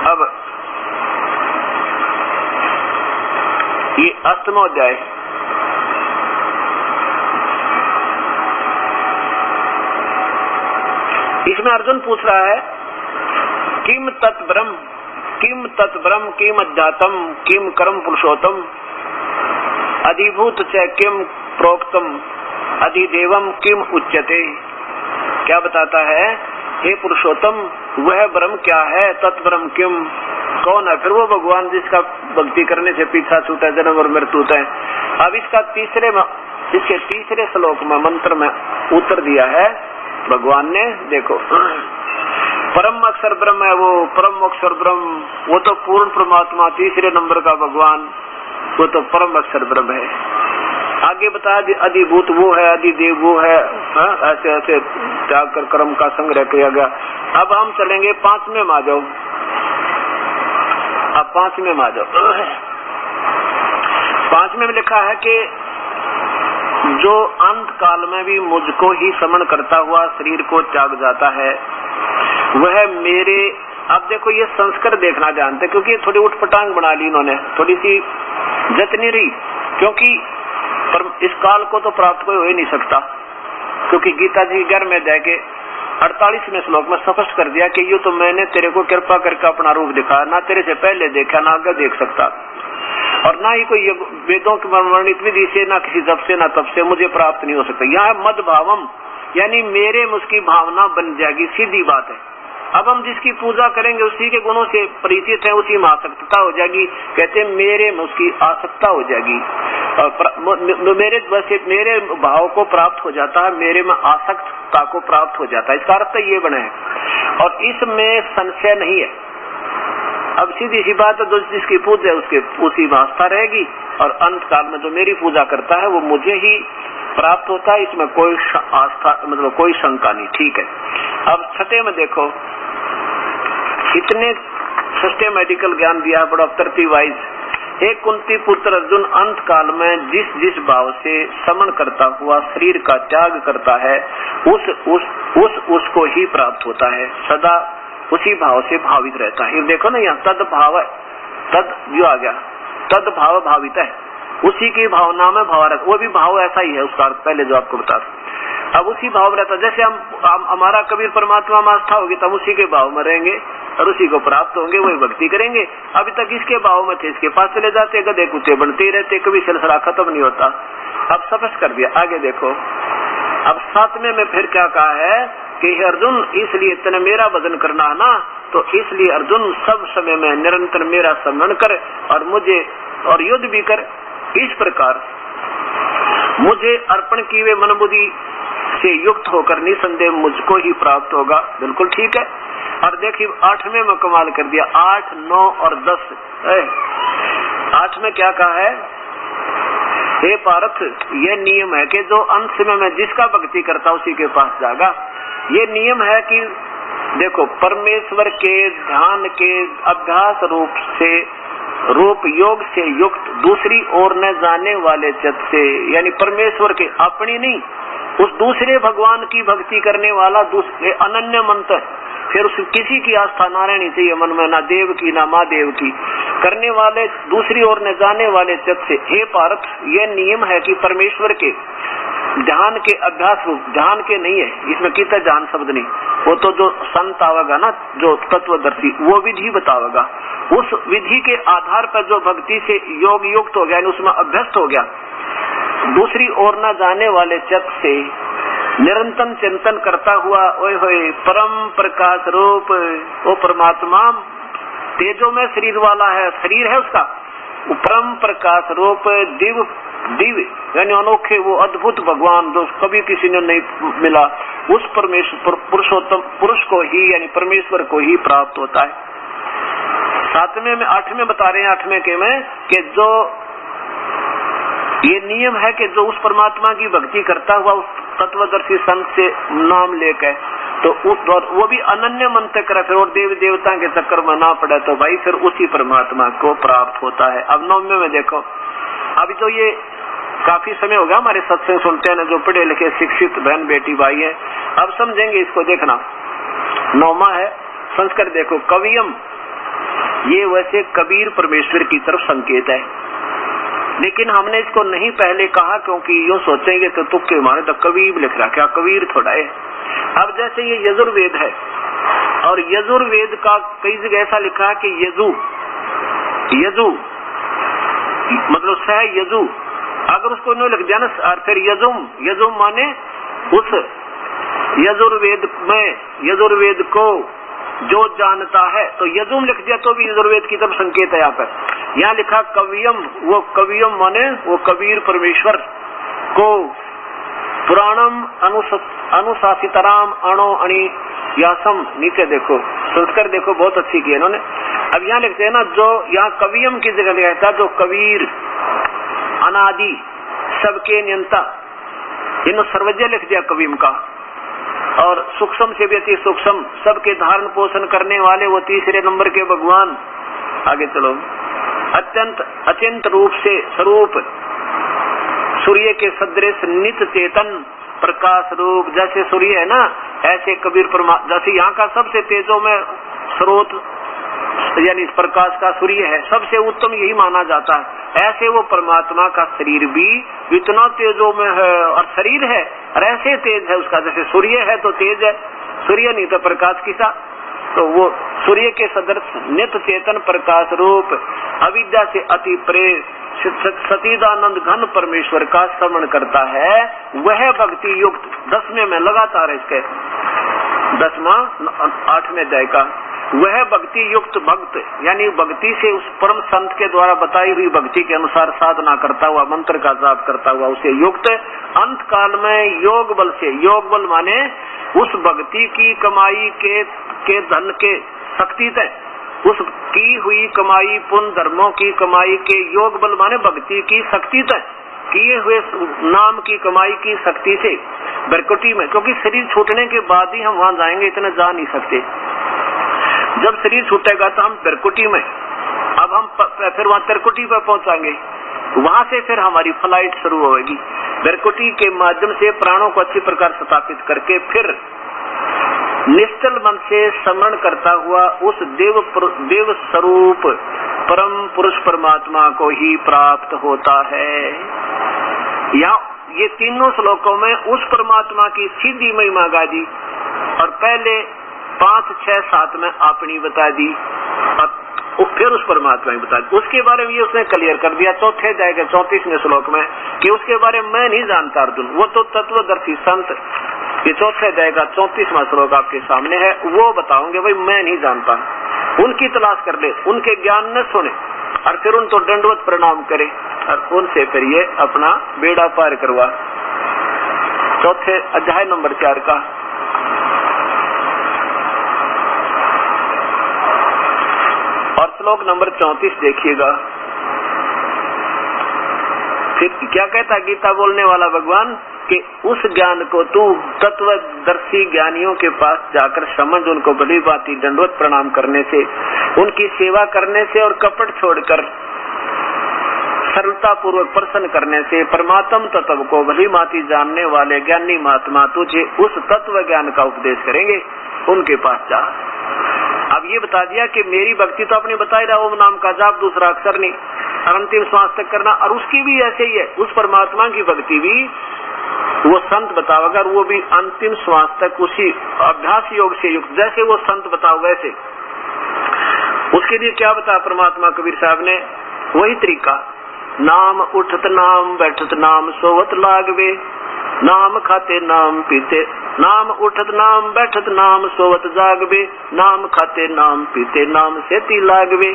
अब ये अष्टमोध्याय, इसमें अर्जुन पूछ रहा है किम तत् ब्रह्म, किम तत् ब्रह्म, किम अध्यात्म, किम कर्म पुरुषोत्तम, अधिभूत च किम प्रोक्तम, अधिदेवम किम उच्यते। क्या बताता है? हे पुरुषोत्तम, वह ब्रह्म क्या है? तत्ब्रह्म किम, कौन है? फिर वो भगवान जिसका भक्ति करने से पीछा छूटा जन्म और मृत्यु है। अब इसके तीसरे श्लोक में मंत्र में उत्तर दिया है भगवान ने। देखो, परम अक्षर ब्रह्म है वो, परम अक्षर ब्रह्म, वो तो पूर्ण परमात्मा, तीसरे नंबर का भगवान, वो तो परम अक्षर ब्रह्म है। आगे बताया अधिभूत वो है, अधिदेव वो है, ऐसे ऐसे त्याग कर कर्म का संग्रह किया गया। अब हम चलेंगे पांचवें में आ जाओ। अब पांचवें में आ जाओ। पांचवें में लिखा है कि जो अंत काल में भी मुझको ही स्मरण करता हुआ शरीर को त्याग जाता है वह मेरे, अब देखो ये संस्कार देखना जानते, क्योंकि थोड़ी उठपटांग बना ली इन्होंने, थोड़ी सी जतनी रही, क्योंकि पर इस काल को तो प्राप्त कोई हो ही नहीं सकता, क्योंकि गीता जी 11वें अध्याय के 48वें श्लोक में स्पष्ट कर दिया कि ये तो मैंने तेरे को कृपा करके अपना रूप दिखाया, ना तेरे से पहले देखा ना आगे देख सकता, और ना ही कोई वेदों की वर्णित विधि से, ना किसी जप से, ना तप से मुझे प्राप्त नहीं हो सकता। यहाँ मद भावम, यानी मेरे मुझकी भावना बन जाएगी, सीधी बात है। अब हम जिसकी पूजा करेंगे उसी के गुणों से परिचित है, उसी में आसक्तता हो जाएगी। कहते मेरे में उसकी आसक्ता हो जाएगी, और मेरे भाव को प्राप्त हो जाता है, मेरे में आसक्तता को प्राप्त हो जाता है। इसका अर्थ ये बना है, और इसमें संशय नहीं है। अब सीधी सी बात है, जिसकी पूजा है उसके उसी में आस्था रहेगी, और अंत काल में जो मेरी पूजा करता है वो मुझे ही प्राप्त होता है, इसमें कोई आस्था मतलब कोई शंका नहीं। ठीक है। अब छठे में देखो, इतने सिस्टेमेटिकल ज्ञान दिया है बड़ा तरतीब वाइज। एक कुंती पुत्र अर्जुन अंत काल में जिस जिस भाव से समन करता हुआ शरीर का त्याग करता है उसको ही प्राप्त होता है, सदा उसी भाव से भावित रहता है। देखो ना, यहाँ तद भाव है, तद जो आ गया, तद भाव भावित है, उसी की भावना में भाव रहता, वो भी भाव ऐसा ही है, उसका अर्थ पहले जो आपको बता। अब उसी भाव में रहता, जैसे हम हमारा कबीर परमात्मा में आस्था होगी तब उसी के भाव में रहेंगे और उसी को प्राप्त होंगे, वही भक्ति करेंगे। अभी तक इसके भाव में थे, इसके पास चले जाते, गधे कुत्ते बनते ही रहते, कभी सिलसिला खत्म नहीं होता। अब स्पष्ट कर दिया। आगे देखो, अब 7वें में फिर क्या कहा है कि अर्जुन इसलिए तने मेरा भजन करना है ना, तो इसलिए अर्जुन सब समय में निरंतर मेरा स्मरण कर और मुझे और युद्ध भी कर, इस प्रकार मुझे अर्पण की वे मन बुद्धि से युक्त होकर निसंदेह मुझको ही प्राप्त होगा। बिल्कुल ठीक है। और देखिए 8वें में कमाल कर दिया, 8, 9 और 10। 8 में क्या कहा है? हे पार्थ, यह नियम है कि जो अंत समय में जिसका भक्ति करता उसी के पास जाएगा। ये नियम है कि देखो, परमेश्वर के ध्यान के अभ्यास रूप योग से युक्त दूसरी ओर न जाने वाले चित्त से, यानी परमेश्वर के अपनी नहीं, उस दूसरे भगवान की भक्ति करने वाला दूसरे अनन्य मंत्र, फिर उस किसी की आस्था ना रहनी चाहिए मन में, ना देव की ना माँ देव की, करने वाले दूसरी ओर न जाने वाले चित्त से। हे पार्थ, यह नियम है कि परमेश्वर के ध्यान के अभ्यास रूप, ध्यान के नहीं है इसमें कितना ध्यान शब्द नहीं, वो तो जो संत आवेगा ना, जो तत्वदर्शी, वो विधि बतावेगा। उस विधि के आधार पर जो भक्ति से योग युक्त हो गया, उसमें अभ्यस्त हो गया, दूसरी ओर न जाने वाले चित्त से निरंतर चिंतन करता हुआ, ओए होए परम प्रकाश रूप वो परमात्मा तेजो में शरीर वाला है, शरीर है उसका, परम प्रकाश रूप दिव्य यानी अनोखे वो अद्भुत भगवान जो कभी किसी ने नहीं मिला, उस परमेश्वर पुरुषोत्तम पुरुष को ही यानी परमेश्वर को ही प्राप्त होता है। 7वें में 8वें बता रहे हैं, 8वें के में कि जो ये नियम है कि जो उस परमात्मा की भक्ति करता हुआ उस तत्वदर्शी संत से नाम लेकर तो उस वो भी अनन्य मन तक करे, फिर और देवी देवता के चक्कर में ना पड़े, तो भाई फिर उसी परमात्मा को प्राप्त होता है। अब 9वें में देखो, अभी तो ये काफी समय हो गया हमारे सत्संग सुनते हैं, जो पढ़े लिखे शिक्षित बहन बेटी भाई है, अब समझेंगे इसको। देखना 9वां है संस्कृत, देखो कवियम ये वैसे कबीर परमेश्वर की तरफ संकेत है, लेकिन हमने इसको नहीं पहले कहा क्योंकि यूं सोचेंगे तो तुक्के मारे तो कबीर लिख रहा, क्या कबीर थोड़ा है। अब जैसे ये यजुर्वेद है और यजुर्वेद का कई जगह ऐसा लिखा है कि यजु यजु मतलब सह यजु, अगर उसको इन्होंने लिख दिया ना और फिर यजुम, यजुम माने उस यजुर्वेद में, यजुर्वेद को जो जानता है, तो यजुम लिख दिया तो भी यजुर्वेद की तरफ संकेत है। यहाँ पर यहाँ लिखा कवियम, वो कवियम माने वो कबीर परमेश्वर को पुराणम अनुशासितराम अणो अणि यासम, नीचे देखो संस्कार देखो बहुत अच्छी की है इन्होंने। अब यहाँ लिखते हैं ना, जो यहाँ कवियम की जगह लिखा था, जो कबीर अनादि सबके नियंता, इन्होंने सर्वज्ञ लिख दिया कवियम का, और सूक्ष्म से भी अति सूक्ष्म सबके धारण पोषण करने वाले वो तीसरे नंबर के भगवान। आगे चलो, अत्यंत अचिंत रूप से स्वरूप सूर्य के सदृश नित्य चेतन प्रकाश रूप, जैसे सूर्य है ना ऐसे कबीर परमात्मा, जैसे यहाँ का सबसे तेजों में स्रोत यानी इस प्रकाश का सूर्य है, सबसे उत्तम यही माना जाता है। ऐसे वो परमात्मा का शरीर भी इतना तेजों में है और शरीर है और ऐसे तेज है उसका, जैसे सूर्य है तो तेज है, सूर्य नहीं तो प्रकाश किसा, तो वो सूर्य के सदृश नित्य चेतन प्रकाश रूप अविद्या से अति प्रेम सतीदानंद घन परमेश्वर का श्रवण करता है, वह भक्ति युक्त 10वें में लगातार इसके 10वां 8वें अध्याय का, वह भक्ति युक्त भक्त यानी भक्ति से उस परम संत के द्वारा बताई हुई भक्ति के अनुसार साधना करता हुआ, मंत्र का जाप करता हुआ उसे युक्त अंत काल में योग बल से, योग बल माने उस भक्ति की कमाई के धन के शक्ति तय, उस की हुई कमाई पुण्य धर्मों की कमाई के योग बल माने भक्ति की शक्ति तय, किए हुए नाम की कमाई की शक्ति से बरकुटी में, क्योंकि शरीर छूटने के बाद ही हम वहां जाएंगे, इतना जा नहीं सकते। जब शरीर छूटेगा तो हम बरकुटी में, अब हम फिर वहां तरकुटी पर पहुंचाएंगे, वहां से फिर हमारी फ्लाइट शुरू होगी। बरकुटी के माध्यम से प्राणों को अच्छी प्रकार स्थापित करके फिर निश्चल मन से स्मरण करता हुआ उस देव स्वरूप परम पुरुष परमात्मा को ही प्राप्त होता है। या ये तीनों श्लोकों में उस परमात्मा की सीधी महिमा गा दी और पहले 5, 6, 7 में अपनी बता दी और फिर उस परमात्मा की बता दी। उसके बारे में ये उसने क्लियर कर दिया चौथे अध्याय के 34वें श्लोक में कि उसके बारे में मैं नहीं जानता अर्जुन, वो तो तत्वदर्शी संत, ये चौथे अध्याय का 34वां श्लोक आपके सामने है, वो बताओगे भाई मैं नहीं जानता। उनकी तलाश कर ले, उनके ज्ञान न सुने और फिर उन तो दंडवत प्रणाम करे और उनसे फिर ये अपना बेड़ा पार करवा। चौथे अध्याय नंबर 4 का और श्लोक नंबर 34 देखिएगा। फिर क्या कहता गीता बोलने वाला भगवान कि उस ज्ञान को तू तत्वदर्शी ज्ञानियों के पास जाकर समझ, उनको भली भांति दंडवत प्रणाम करने से, उनकी सेवा करने से और कपट छोड़कर सरलता पूर्वक प्रसन्न करने से परमात्म तत्व को भली भांति जानने वाले ज्ञानी महात्मा तुझे उस तत्व ज्ञान का उपदेश करेंगे, उनके पास जा। अब ये बता दिया कि मेरी भक्ति तो आपने बता ही रहा, ओम नाम का जाप, दूसरा अक्षर नहीं, और अंतिम श्वास तक करना, और उसकी भी ऐसे ही है, उस परमात्मा की भक्ति भी वो संत बताओगे, वो भी अंतिम श्वास तक उसी अभ्यास योग से युक्त, जैसे वो संत बताओ वैसे। उसके लिए क्या बताया परमात्मा कबीर साहब ने, वही तरीका, नाम उठत नाम बैठत नाम सोवत लागवे, नाम खाते नाम पीते, नाम उठत नाम बैठत नाम सोवत जागवे, नाम खाते नाम पीते नाम सेती लागवे।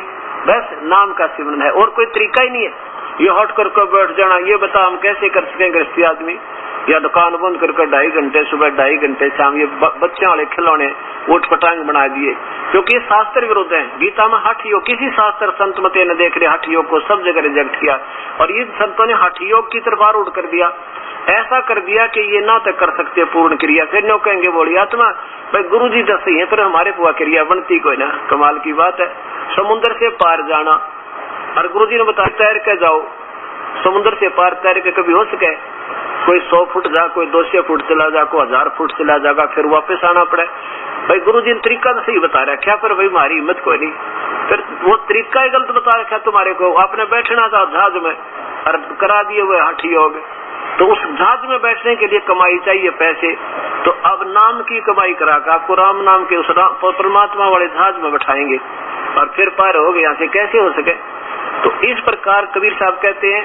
बस नाम का सिमरन है और कोई तरीका ही नहीं है। ये हट कर बैठ जाना, ये बता हम कैसे कर सकें गृहस्थी आदमी, या दुकान बंद कर 2.5 घंटे सुबह 2.5 घंटे शाम, ये बच्चों वाले खिलौने उठ पटांग बना दिए, क्योंकि ये शास्त्र विरुद्ध है। गीता में हठ योग, किसी शास्त्र संत मते ने देख लिया हठ योग को, सब जगह रिजेक्ट किया, और ये संतों ने हठ योग की तरफ आरूढ़ कर दिया, ऐसा कर दिया कि ये ना तक कर सकते पूर्ण क्रिया। फिर नो कहेंगे बोली आत्मा भाई गुरु जी दस ही है, पर हमारे पुआ क्रिया बनती कोई ना। कमाल की बात है, समुद्र से पार जाना, और गुरु जी ने बताया तैर के जाओ, समुद्र से पार तैर के कभी हो सके? कोई 100 फुट जा, कोई 200 फुट चला जा, कोई 1000 फुट चला जाएगा, फिर वापस आना पड़े। भाई गुरु जी ने तरीका तो सही बता रहा, क्या पर भाई हमारी हिम्मत कोई नहीं। फिर वो तरीका ही गलत बता रखा तुम्हारे को। आपने बैठना था जहाज में और करा दिए हुए हठ योग। तो उस जहाज में बैठने के लिए कमाई चाहिए पैसे, तो अब नाम की कमाई करा कर आपको राम नाम के उस परमात्मा वाले जहाज में बैठाएंगे और फिर पार हो गए यहाँ से, कैसे हो सके। तो इस प्रकार कबीर साहब कहते हैं,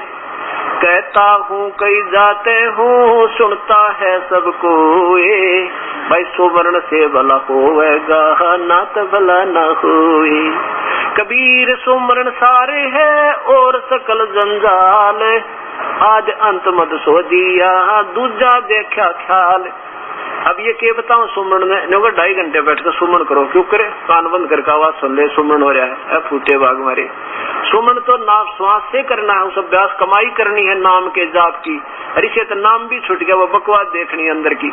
कहता हूँ कई जाते हूँ सुनता है सबको ये, भाई सुवर्ण से भला होएगा नात भला न होए। कबीर सुमरण सारे है और सकल जंजाल, आज अंत मद सो दिया दूजा देखा ख्याल। अब ये क्या बताऊं, सुमरण में 2.5 घंटे बैठकर सुमरण करो, क्यों करे, कान बंद करके आवाज सुन ले, सुमरण हो रहा है, फूटे भाग मारे। सुमरण तो नाम श्वास से करना है, उस अभ्यास कमाई करनी है नाम के जाप की। अरे तो नाम भी छूट गया, वो बकवास देखनी है अंदर की।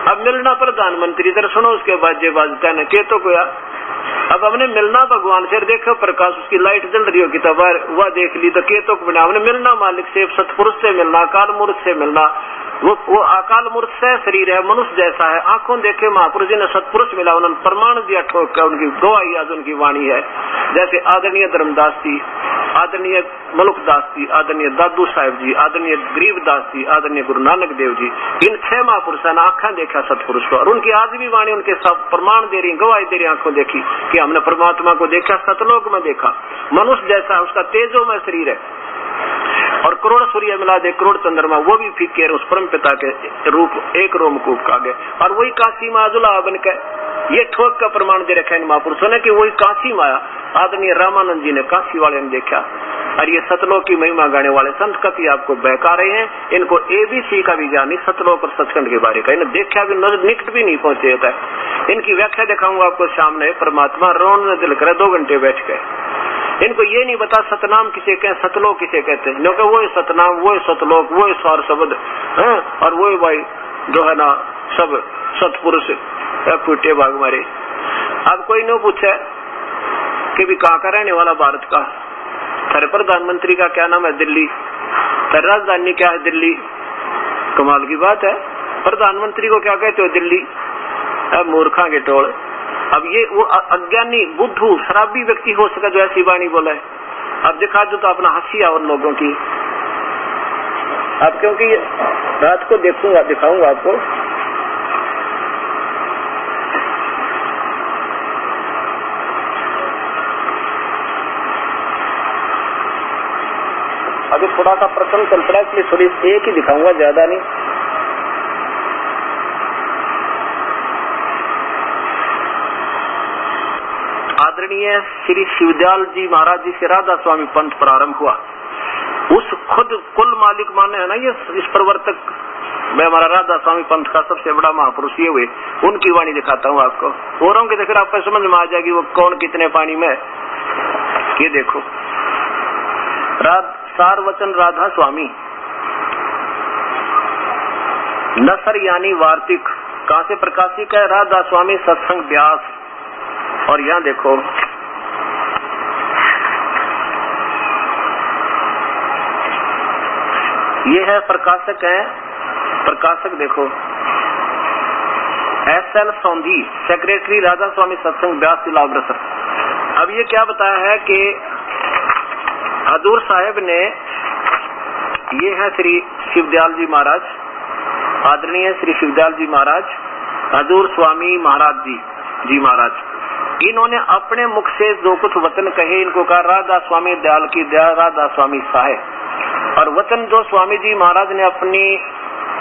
अब मिलना प्रधानमंत्री इधर सुनो, उसके बाद ये बाजता है के तो कोया। अब हमने मिलना भगवान से, देखो प्रकाश उसकी लाइट जल रही होगी तब वह देख ली, तो के तो बना। हमने मिलना मालिक से, सतपुरुष से मिलना, अकाल मूर्त से मिलना। वो अकाल मूर्त से शरीर है, मनुष्य जैसा है, आंखों देखे महापुरुष जी ने सतपुरुष मिला, उन्होंने प्रमाण दिया ठोक कर, उनकी गवाही आज उनकी वाणी है। जैसे आदरणीय धर्मदास जी, आदरणीय मलुकदास जी, आदरणीय दादू साहेब जी, आदरणीय गरीबदास जी, आदरणीय गुरु नानक देव जी, इन 6 महापुरुषों ने आंखा देखा सतपुरुष को, और उनकी आज भी वाणी उनके साथ प्रमाण दे रही, गवाही दे रही, आंखों देखी कि हमने परमात्मा को देखा, सतलोक में देखा। मनुष्य जैसा उसका तेजो में शरीर है, और करोड़ सूर्य मिला दे, करोड़ चंद्रमा, वो भी फीके उस परम पिता के रूप एक रोमकूप का गए। और वही काशी माजुला बन के ये ठोक का प्रमाण दे रखा है इन महापुरुषों ने कि वही काशी माया। आदरणीय रामानंद जी ने काशी वाले ने देखा, और ये सतलोक की महिमा गाने वाले संत कति आपको बहका रहे हैं। इनको ABC का भी ज्ञान नहीं, सतलोक और सचखंड के बारे का, इन्हें देखा भी निकट भी नहीं पहुंचे होता है। इनकी व्याख्या दिखाऊंगा आपको सामने, परमात्मा रोन ने दिल करे 2 घंटे बैठ गए। इनको ये नहीं बता सतनाम किसे कहते, सतलोक किसे कहते हैं, क्योंकि वो सतनाम, वो सतलोक, वो सार शब्द है, और वो भाई जो है ना सब सतपुरुष फूटे भाग मारे। अब कोई न पूछे कि भी कहाँ का रहने वाला भारत का, तेरे प्रधानमंत्री का क्या नाम है, दिल्ली, तेरी राजधानी क्या है, दिल्ली। कमाल की बात है, प्रधानमंत्री को क्या कहते हो, दिल्ली। मूर्खा के टोल। अब ये वो अज्ञानी बुद्धू शराबी व्यक्ति हो सका जो ऐसी वाणी बोला है। अब दिखा दो तो अपना हंसी और लोगों की। अब क्योंकि रात को देखूंगा, दिखाऊंगा आपको। अभी थोड़ा सा प्रसंग चल पड़ा, इसलिए थोड़ी एक ही दिखाऊंगा, ज्यादा नहीं। आदरणीय श्री शिवदयाल जी महाराज जी से राधा स्वामी पंथ प्रारंभ हुआ। उस खुद कुल मालिक माने है ना ये इस प्रवर्तक, मैं हमारा राधा स्वामी पंथ का सबसे बड़ा महापुरुष ये हुए, उनकी वाणी दिखाता हूँ आपको। हो रहा हूँ कि फिर आपको समझ में आ जाएगी वो कौन कितने पानी में। ये देखो, सारवचन राधा स्वामी, नसर यानी वार्तिक, कहाँ से प्रकाशिक है, राधा स्वामी सत्संग व्यास। और यहाँ देखो, ये है प्रकाशक है, प्रकाशक देखो SL सौंधी, सेक्रेटरी राधा स्वामी सत्संग व्यास जिला अमृतसर। अब ये क्या बताया है कि हजूर साहेब ने, ये है श्री शिवदयाल जी महाराज, आदरणीय श्री शिवदयाल जी महाराज, हजूर स्वामी महाराज जी महाराज, इन्होंने अपने मुख से जो कुछ वचन कहे, इनको कहा राधा स्वामी दयाल की दया, राधा स्वामी सहाय। और वचन जो स्वामी जी महाराज ने अपनी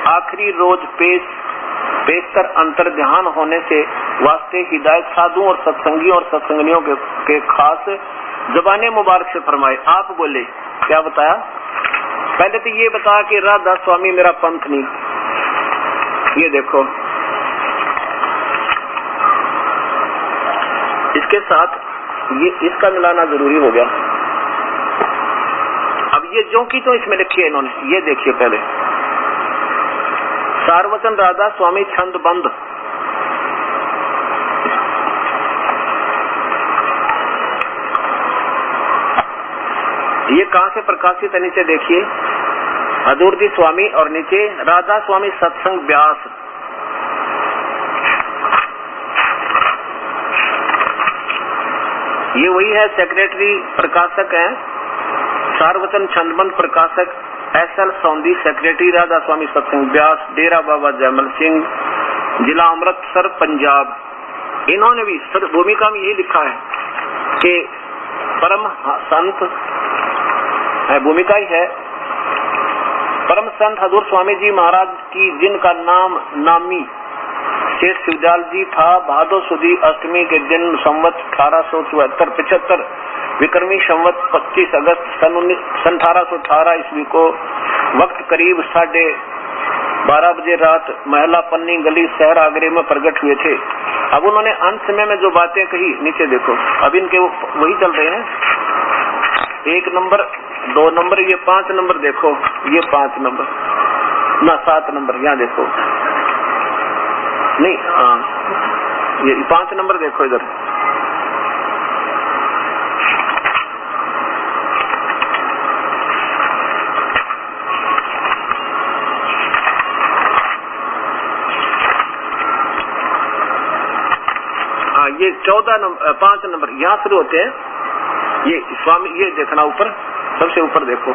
आखिरी रोज पेश कर अंतर ध्यान होने से वास्ते हिदायत साधुओं और सत्संगियों और सत्संगियों के खास जबाने मुबारक से फरमाए। आप बोले क्या बताया, पहले तो ये बताया कि राधा स्वामी मेरा पंथ नहीं। ये देखो, इसके साथ ये इसका मिलाना जरूरी हो गया। अब ये जो की तो इसमें लिखी है इन्होंने, ये देखिए पहले, सारवचन राधा स्वामी छंद बंद। ये कहां से प्रकाशित है, नीचे देखिए, हजूर जी स्वामी और नीचे राधा स्वामी सत्संग व्यास। ये वही है, सेक्रेटरी प्रकाशक है सारवचन छंदबंद प्रकाशक SL सौंधी, सेक्रेटरी राधा स्वामी सत्संग व्यास, डेरा बाबा जयमल सिंह, जिला अमृतसर पंजाब। इन्होंने भी भूमिका में यही लिखा है कि परम संत है, भूमिका ही है, परम संत हजूर स्वामी जी महाराज की जिनका नाम नामी शेठ शिवदयाल जी था, भादो सुदी अष्टमी के दिन संवत 1874-75 विक्रमी संवत 25 अगस्त सन 1818 ईस्वी को वक्त करीब 12:30 बजे रात महला पन्नी गली शहर आगरे में प्रकट हुए थे। अब उन्होंने अंत समय में जो बातें कही नीचे देखो, अब इनके वही चल रहे हैं, 1 नंबर 2 नंबर, ये 5 नंबर देखो, ये 5 नंबर ना 7 नंबर, यहाँ देखो नहीं, हाँ ये 5 नंबर देखो इधर। हाँ ये 14 नंबर 5 नंबर यहाँ शुरू होते हैं। ये स्वामी, ये देखना ऊपर, सबसे ऊपर देखो,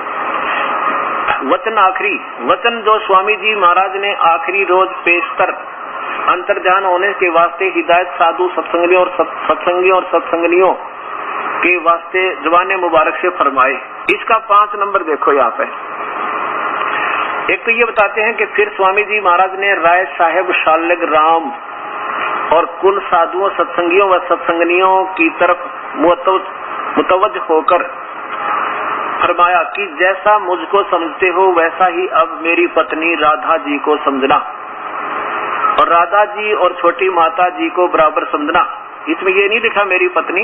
वचन आखिरी वचन जो स्वामी जी महाराज ने आखिरी रोज पेशतर अंतर्ध्यान होने के वास्ते हिदायत साधु सत्संगियों और सत्संगियों के वास्ते जवाने मुबारक से फरमाए। इसका 5 नंबर देखो यहाँ पे। एक तो ये बताते हैं कि फिर स्वामी जी महाराज ने राय साहेब शालग राम और कुल साधुओं सत्संगियों व सत्संगियों की तरफ मुतवज्ज होकर फरमाया कि जैसा मुझको समझते हो वैसा ही अब मेरी पत्नी राधा जी को समझना, और राधा जी और छोटी माता जी को बराबर समझना। इसमें ये नहीं लिखा मेरी पत्नी,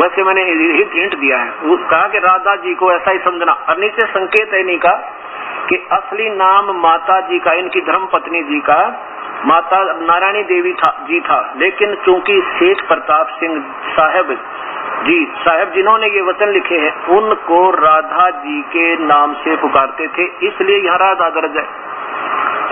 वैसे मैंने हिंट दिया है, कहा कि राधा जी को ऐसा ही समझना। और नीचे संकेत है इन्हीं का कि असली नाम माता जी का, इनकी धर्म पत्नी जी का माता नारायणी देवी जी था, लेकिन चूंकि सेठ प्रताप सिंह साहब जिन्होंने ये वचन लिखे हैं उनको राधा जी के नाम से पुकारते थे, इसलिए यहाँ राधा दर्ज है।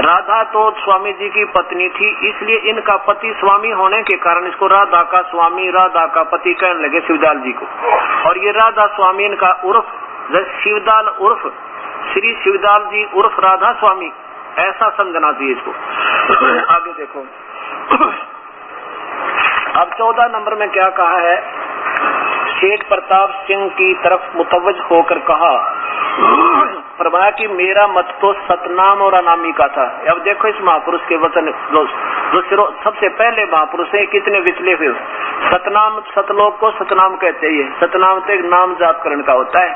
राधा तो स्वामी जी की पत्नी थी, इसलिए इनका पति स्वामी होने के कारण इसको राधा का स्वामी, राधा का पति कहने लगे शिवदयाल जी को। और ये राधा स्वामी इनका उर्फ शिवदयाल उर्फ श्री शिवदयाल जी उर्फ राधा स्वामी, ऐसा समझना चाहिए इसको। आगे देखो, अब 14 नंबर में क्या कहा है, सेठ प्रताप सिंह की तरफ मुतवज्ज होकर कहा, फरमाया कि मेरा मत तो सतनाम और अनामी का था। अब देखो इस महापुरुष के वचन, जो सबसे पहले महापुरुष है, कितने विचले हुए। सतनाम, सतलोक को सतनाम कहते हैं, सतनाम तो एक नाम जापकरण का होता है,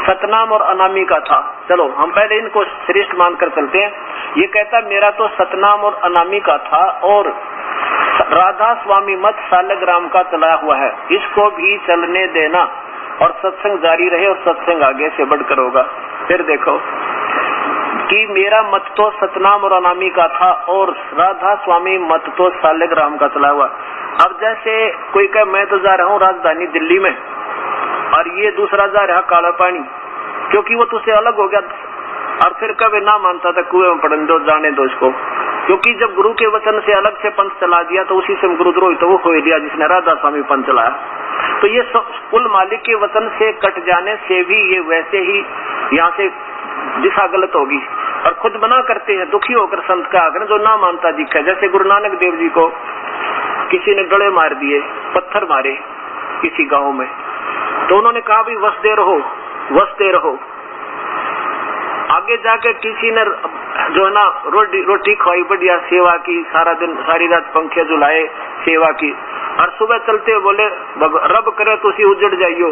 सतनाम और अनामी का था। चलो हम पहले इनको श्रेष्ठ मानकर चलते हैं। ये कहता मेरा तो सतनाम और अनामी का था और राधा स्वामी मत सालग्राम का चला हुआ है, इसको भी चलने देना और सत्संग जारी रहे और सत्संग आगे से बढ़कर होगा। फिर देखो कि मेरा मत तो सतनाम और अनामी का था और राधा स्वामी मत तो सालग्राम का चला हुआ। अब जैसे कोई कहे मैं तो जा रहा हूँ राजधानी दिल्ली में और ये दूसरा जा रहा काला पानी, क्योंकि वो तुझसे अलग हो गया। और फिर कभी ना मानता था कुएं में पड़ने दो, जाने दो इसको, क्योंकि जब गुरु के वचन से अलग से पंथ चला दिया तो उसी से गुरुद्रोही तो वो खो दिया जिसने राधा स्वामी पंथ चलाया। तो ये कुल मालिक के वचन से कट जाने से भी ये वैसे ही यहाँ से दिशा गलत होगी और खुद मना करते हैं, दुखी होकर संत का आग्रह जो ना मानता दिखा। जैसे गुरु नानक देव जी को किसी ने गले मार दिए, पत्थर मारे किसी गांव में, तो उन्होंने कहा भी वसते रहो। आगे जाके किसी ने जो है ना रोटी खवाई, बढ़िया सेवा की, सारा दिन सारी रात पंखे झुलाए, सेवा की, और सुबह चलते बोले रब करे तो उसी उजड़ जाइयो।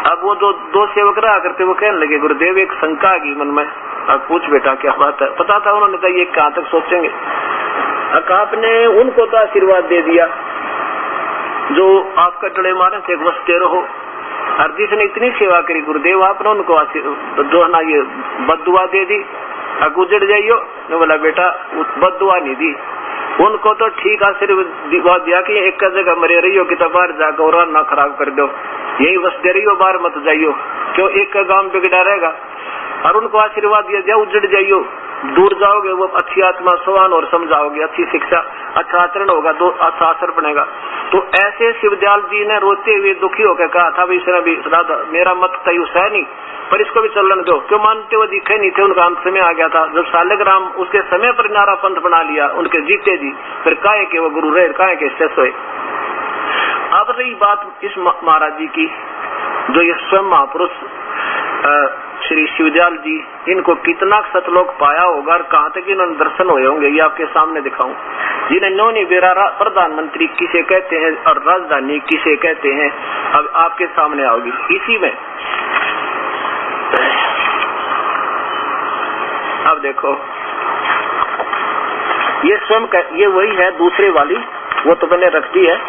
अब वो दो सेवक रहा करते, वो कहने लगे गुरुदेव एक शंका आ गई मन में, अब पूछ बेटा क्या बात है। पता था उन्होंने कहा ये कहाँ तक सोचेंगे। आपने उनको तो आशीर्वाद दे दिया जो आपका टड़े मारे थे, वसते रहो। और जिसने इतनी सेवा करी गुरुदेव आपने उनको जो है ना ये बद्दुआ दे दी, गुजर जाइयो। बोला बेटा बद्दुआ नहीं दी, उनको तो ठीक आशीर्वाद दिया कि एक जगह मरे रहियो कि बाहर जाकर और ना खराब कर दो, यही बसते रहियो, बाहर मत जाइयो, क्यों एक का गांव बिगड़ा रहेगा। और उनको आशीर्वाद दिया उजड़ जाइयो। दूर जाओगे वो अच्छी आत्मा सवान और समझाओगे, अच्छी शिक्षा, अच्छा आचरण होगा तो अच्छा असर बनेगा। तो ऐसे शिवदयाल जी ने रोते हुए दुखी होकर कहा था इसने भी राधा मेरा मत तय है नहीं, पर इसको भी चलन दो। क्यों मानते वो दिखे नहीं थे, उनका अंत समय आ गया था। जब सालिग्राम उसके समय पर नारा पंथ बना लिया उनके जीते जी, फिर काहे के वो गुरु रहे, काहे के शेष हुए। अब रही बात इस महाराज जी की, जो ये स्वयं महापुरुष श्री शिवदयाल जी, इनको कितना सतलोक पाया होगा और कहाँ तक इन्होंने दर्शन हुए होंगे, ये आपके सामने दिखाऊं। जिन्होंने बेरारा प्रधानमंत्री किसे कहते हैं और राजधानी किसे कहते हैं, अब आपके सामने आओगी। इसी में अब देखो ये स्वयं ये वही है, दूसरे वाली वो तो मैंने रख दी है,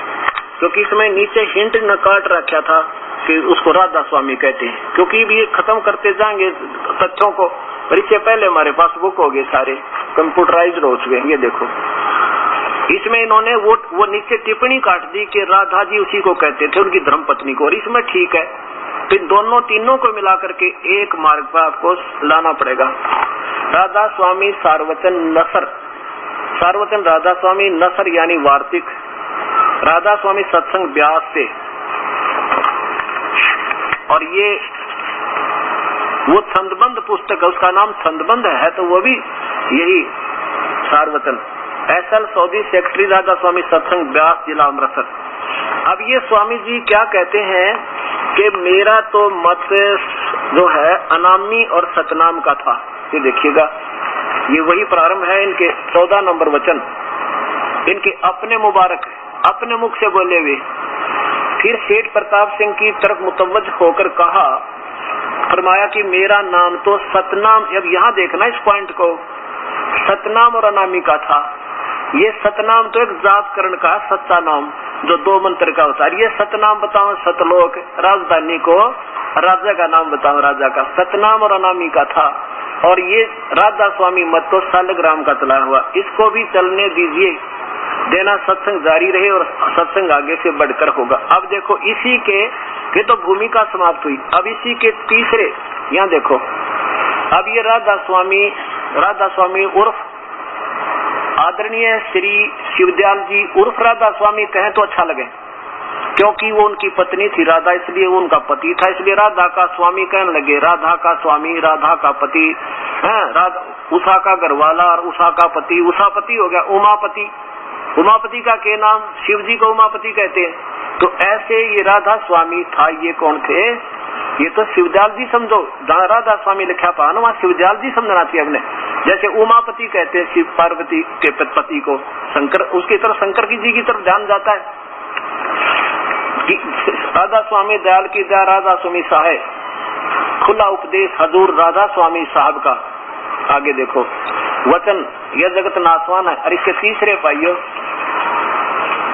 क्योंकि इसमें नीचे हिंट न काट रखा था कि उसको राधा स्वामी कहते हैं, क्योंकि ये खत्म करते जाएंगे तथ्यों को। और इससे पहले हमारे पास बुक हो गए, सारे कंप्यूटराइज्ड हो चुके हैं। ये देखो इसमें इन्होंने वो नीचे टिप्पणी काट दी कि राधा जी उसी को कहते थे, उनकी धर्मपत्नी को। और इसमें ठीक है, फिर दोनों तीनों को मिला करके एक मार्ग पर आपको लाना पड़ेगा। राधा स्वामी सारवचन नसर, सारवचन राधा स्वामी नसर यानी वार्तिक, राधा स्वामी सत्संग व्यास से। और ये वो छंदबंद पुस्तक है, उसका नाम छंदबंद है, तो वो भी यही सारवचन। SL सौदी सेक्रेटरी राधा स्वामी सत्संग व्यास, जिला अमृतसर। अब ये स्वामी जी क्या कहते हैं कि मेरा तो मत जो है अनामी और सतनाम का था। ये देखिएगा, ये वही प्रारंभ है इनके 14 नंबर वचन, इनके अपने मुबारक, अपने मुख से बोले हुए। फिर सेठ प्रताप सिंह की तरफ मुतवज्ज होकर कहा, फरमाया कि मेरा नाम तो सतनाम, अब यहाँ देखना इस पॉइंट को, सतनाम और अनामी का था। ये सतनाम तो एक जापकरण का सच्चा नाम जो 2 मंत्र का होता है। ये सतनाम बताओ सतलोक, राजधानी को राजा का नाम बताओ राजा का, सतनाम और अनामी का था। और ये राधा स्वामी मत तो सालिग्राम का चला हुआ, इसको भी चलने दीजिए, देना सत्संग जारी रहे और सत्संग आगे से बढ़कर होगा। अब देखो इसी के, ये तो भूमिका समाप्त हुई। अब इसी के तीसरे, यहाँ देखो, अब ये राधा स्वामी उर्फ आदरणीय श्री शिवदयाल जी उर्फ राधा स्वामी कहें तो अच्छा लगे, क्योंकि वो उनकी पत्नी थी राधा, इसलिए वो उनका पति था, इसलिए राधा का स्वामी कहने लगे। राधा का स्वामी, राधा का पति है, उषा का घरवाला और उषा का पति, उषापति हो गया उमापति। उमापति का के नाम, शिव जी को उमापति कहते हैं। तो ऐसे ये राधा स्वामी था, ये कौन थे? ये तो शिवदयाल जी समझो, जहाँ राधा स्वामी लिखा पा ना वहाँ शिवदयाल जी समझना चाहिए हमने। जैसे उमापति कहते हैं शिव पार्वती के पति को, शंकर उसकी तरफ, शंकर जी की तरफ ध्यान जाता है। राधा स्वामी दयाल की दया, राधा स्वामी साहेब, खुला उपदेश हजूर राधा स्वामी साहब का। आगे देखो वचन, यह जगत नासवान है। और इसके तीसरे पाइयो,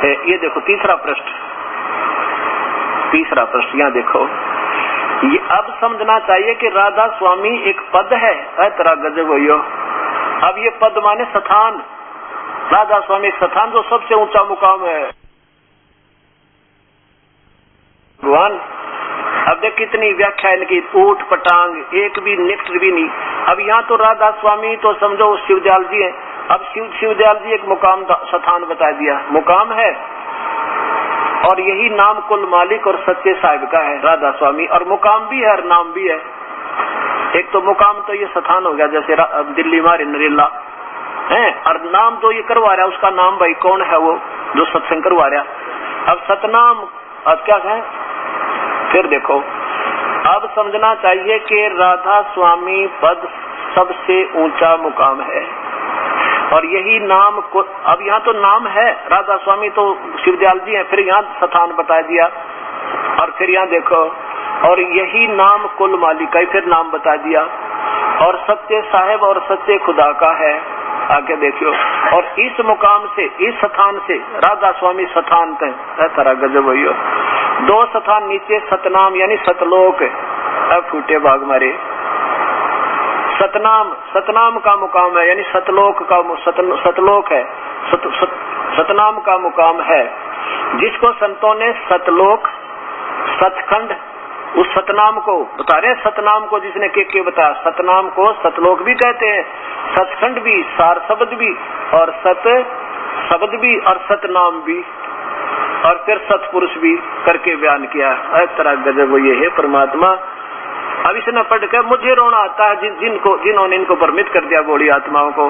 ये देखो तीसरा पृष्ठ, यहाँ देखो, ये अब समझना चाहिए कि राधा स्वामी एक पद है, तेरा गजब हो। अब ये पद माने स्थान, राधा स्वामी स्थान जो सबसे ऊंचा मुकाम है भगवान। अब देख कितनी व्याख्या इनकी, ऊट पटांग एक भी निकट भी नहीं। अब यहाँ तो राधा स्वामी तो समझो शिवदयाल जी है, अब शिवदयाल जी एक मुकाम स्थान बता दिया, मुकाम है। और यही नाम कुल मालिक और सच्चे साहिब का है राधा स्वामी, और मुकाम भी है और नाम भी है। एक तो मुकाम तो ये स्थान हो गया, जैसे दिल्ली मारे नरेला है, और नाम तो ये करवा रहा है, उसका नाम भाई कौन है वो जो सत्संग करवा रहा। अब सतनाम अब क्या है, फिर देखो अब समझना चाहिए कि राधा स्वामी पद सबसे ऊंचा मुकाम है, और यही नाम को, अब यहाँ तो नाम है राधा स्वामी तो शिवदयाल जी है, फिर यहाँ स्थान बता दिया। और फिर यहाँ देखो, और यही नाम कुल मालिक का, फिर नाम बता दिया, और सच्चे साहेब और सच्चे खुदा का है। आगे देखियो, और इस मुकाम से, इस स्थान से राधा स्वामी स्थान है, तरह गजब हो। 2 स्थान नीचे सतनाम यानी सतलोक, अब फूटे भाग मारे। सतनाम का मुकाम है, यानी सतलोक का, सतलोक है, सतनाम का मुकाम है, जिसको संतों ने सतलोक, सतखंड उस सतनाम को बता रहे हैं, सतनाम को जिसने के बताया, सतनाम को सतलोक भी कहते हैं, सचखंड भी, सार शब्द भी, और सत शब्द भी, और सतनाम भी, और फिर सतपुरुष भी करके बयान किया। इस तरह गजब ये है परमात्मा। अब इसने पढ़ कर मुझे रोना आता है जिन्होंने इनको भ्रमित कर दिया बूढ़ी आत्माओं को।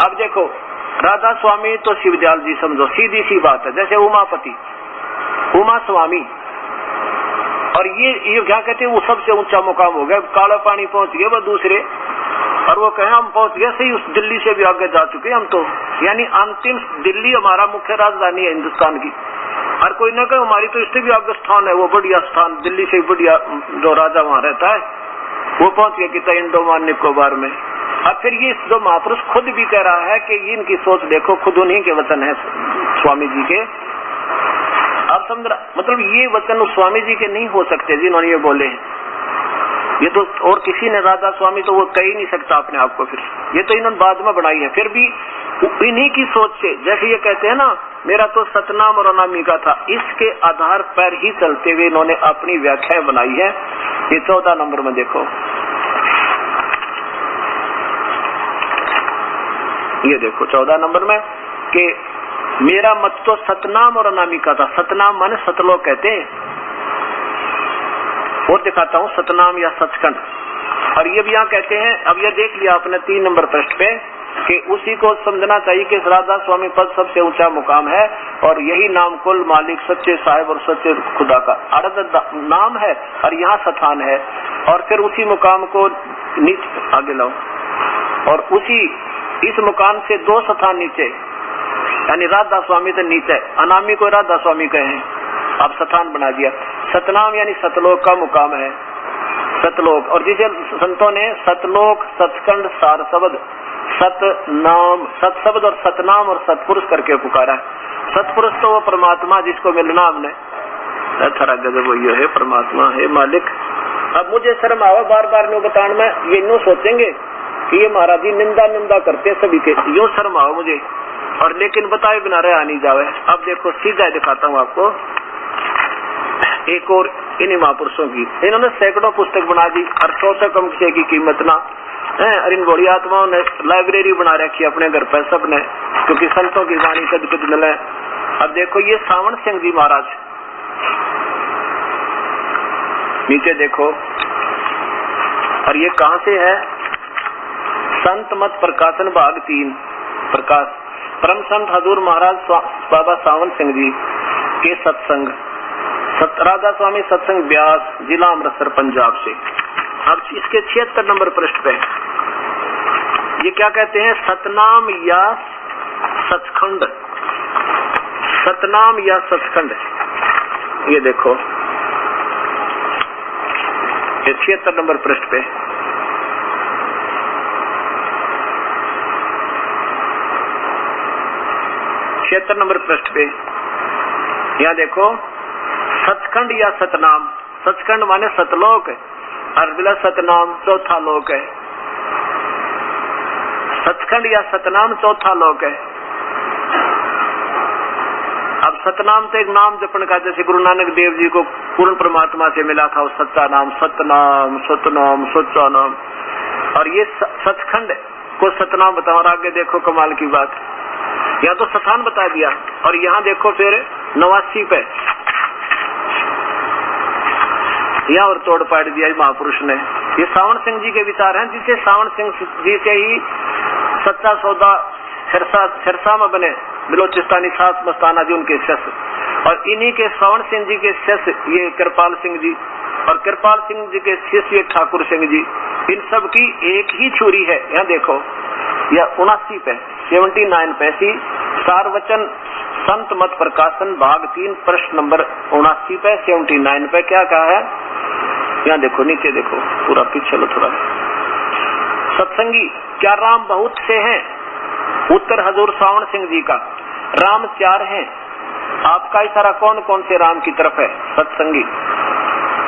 अब देखो राधा स्वामी तो शिवदयाल जी समझो, सीधी सी बात है, जैसे उमापति, उमा स्वामी, और ये क्या कहते हैं, वो सबसे ऊंचा मुकाम हो गया, काला पानी पहुंच गया वो दूसरे, और वो कहे हम पहुंच गए सही, उस दिल्ली से भी आगे जा चुके हम तो, यानी अंतिम दिल्ली हमारा मुख्य राजधानी है हिंदुस्तान की। और कोई न कहे हमारी तो इससे भी आगे स्थान है, वो बढ़िया स्थान, दिल्ली से बढ़िया जो राजा वहां रहता है वो पहुंच गया कितना अंडमान निकोबार में। अब फिर ये जो महापुरुष खुद भी कह रहा है कि इनकी सोच देखो, खुद उन्हीं के वचन है स्वामी जी के। आप समझ रहा, मतलब ये वचन उस स्वामी जी के नहीं हो सकते जिन्होंने ये बोले हैं, ये तो और किसी ने, राधा स्वामी तो वो कह ही नहीं सकता अपने आप को, फिर ये तो इन्होंने बाद में बनाई है। फिर भी इन्हीं की सोच से, जैसे ये कहते हैं ना मेरा तो सतनाम और अनामिका था, इसके आधार पर ही चलते हुए इन्होंने अपनी व्याख्याएं बनाई है। ये 14 नंबर में देखो, ये देखो 14 नंबर में कि मेरा मत तो सतनाम और अनामिका था। सतनाम माने सतलोक कहते हैं, और दिखाता हूँ सतनाम या सचखंड। और ये भी यहाँ कहते हैं, अब ये देख लिया आपने 3 नंबर पृष्ठ पे कि उसी को समझना चाहिए कि राधा स्वामी पद सबसे ऊंचा मुकाम है, और यही नाम कुल मालिक सच्चे साहिब और सच्चे खुदा का अर्ध नाम है, और यहाँ स्थान है। और फिर उसी मुकाम को नीचे आगे लाओ, और उसी इस मुकाम से 2 स्थान नीचे, यानी राधा स्वामी तो नीचे, अनामी को राधा स्वामी कहे, अब स्थान बना दिया। सतनाम यानी सतलोक का मुकाम है, सतलोक। और जिसे संतों ने सतलोक, सचखंड, सार शब्द, सतनाम, सत शब्द और सतनाम और सतपुरुष करके पुकारा। सतपुरुष तो वो परमात्मा जिसको मिलना हमने, थरा गजब ये है परमात्मा है मालिक। अब मुझे शर्म आवा बार बार नो बताने में, ये नो सोचेंगे कि ये महाराज जी निंदा करते सभी के, यो शर्म आओ मुझे, और लेकिन बताए बिना रहा नहीं जावे। अब देखो सीधा दिखाता हूँ आपको एक और इन्हीं महापुरुषों की, इन्होंने सैकड़ों पुस्तक बना दी, और 100 कम की कीमत ना है। और इन बड़ी आत्माओं ने लाइब्रेरी बना रखी अपने घर पर सबने, क्योंकि संतों की वाणी कद मिले। अब देखो ये सावन सिंह जी महाराज, नीचे देखो, और ये कहाँ से है, संत मत प्रकाशन भाग 3 प्रकाश, परम संत हजूर महाराज बाबा सावन सिंह जी के सत्संग, राधा स्वामी सत्संग ब्यास, जिला अमृतसर पंजाब से। अब इसके 76 नंबर पृष्ठ पे ये क्या कहते हैं, सतनाम या सचखंड, सतनाम या सचखंड। ये देखो ये 76 नंबर पृष्ठ पे, नंबर पृष्ठ पे यहाँ देखो, सचखंड या सतनाम, सचखंड माने सतलोक है, और बिला सतनाम चौथा लोक है। सचखंड या सतनाम चौथा लोक है। अब सतनाम तो एक नाम जपन का, जैसे गुरु नानक देव जी को पूर्ण परमात्मा से मिला था, उस सच्चा नाम, सतनाम, सतनाम, सच्चा नाम। और ये सचखंड को सतनाम बताओ, और आगे देखो कमाल की बात, यहाँ तो स्थान बता दिया, और यहाँ देखो फिर 89 पे यहाँ और तोड़ पाड़ दिया महापुरुष ने। ये सावन सिंह जी के विचार हैं, जिसे सावन सिंह जी से ही सच्चा सौदा सिरसा में बने बिलोचिस्तानी सास मस्ताना जी उनके शिष्य, और इन्हीं के सावन सिंह जी के शिष्य ये कृपाल सिंह जी, और कृपाल सिंह जी के शिष्य ठाकुर सिंह जी। इन सब की एक ही छुरी है। यहाँ देखो या 79 पे 79 पैसी सारवचन संत मत प्रकाशन भाग 3 प्रश्न नंबर 79 पे 79 पे क्या कहा है, यहाँ देखो नीचे देखो, पूरा पीछे लो थोड़ा। सत्संगी क्या राम बहुत से हैं? उत्तर हजूर सावन सिंह जी का, राम 4 हैं। आपका इशारा कौन कौन से राम की तरफ है? सत्संगी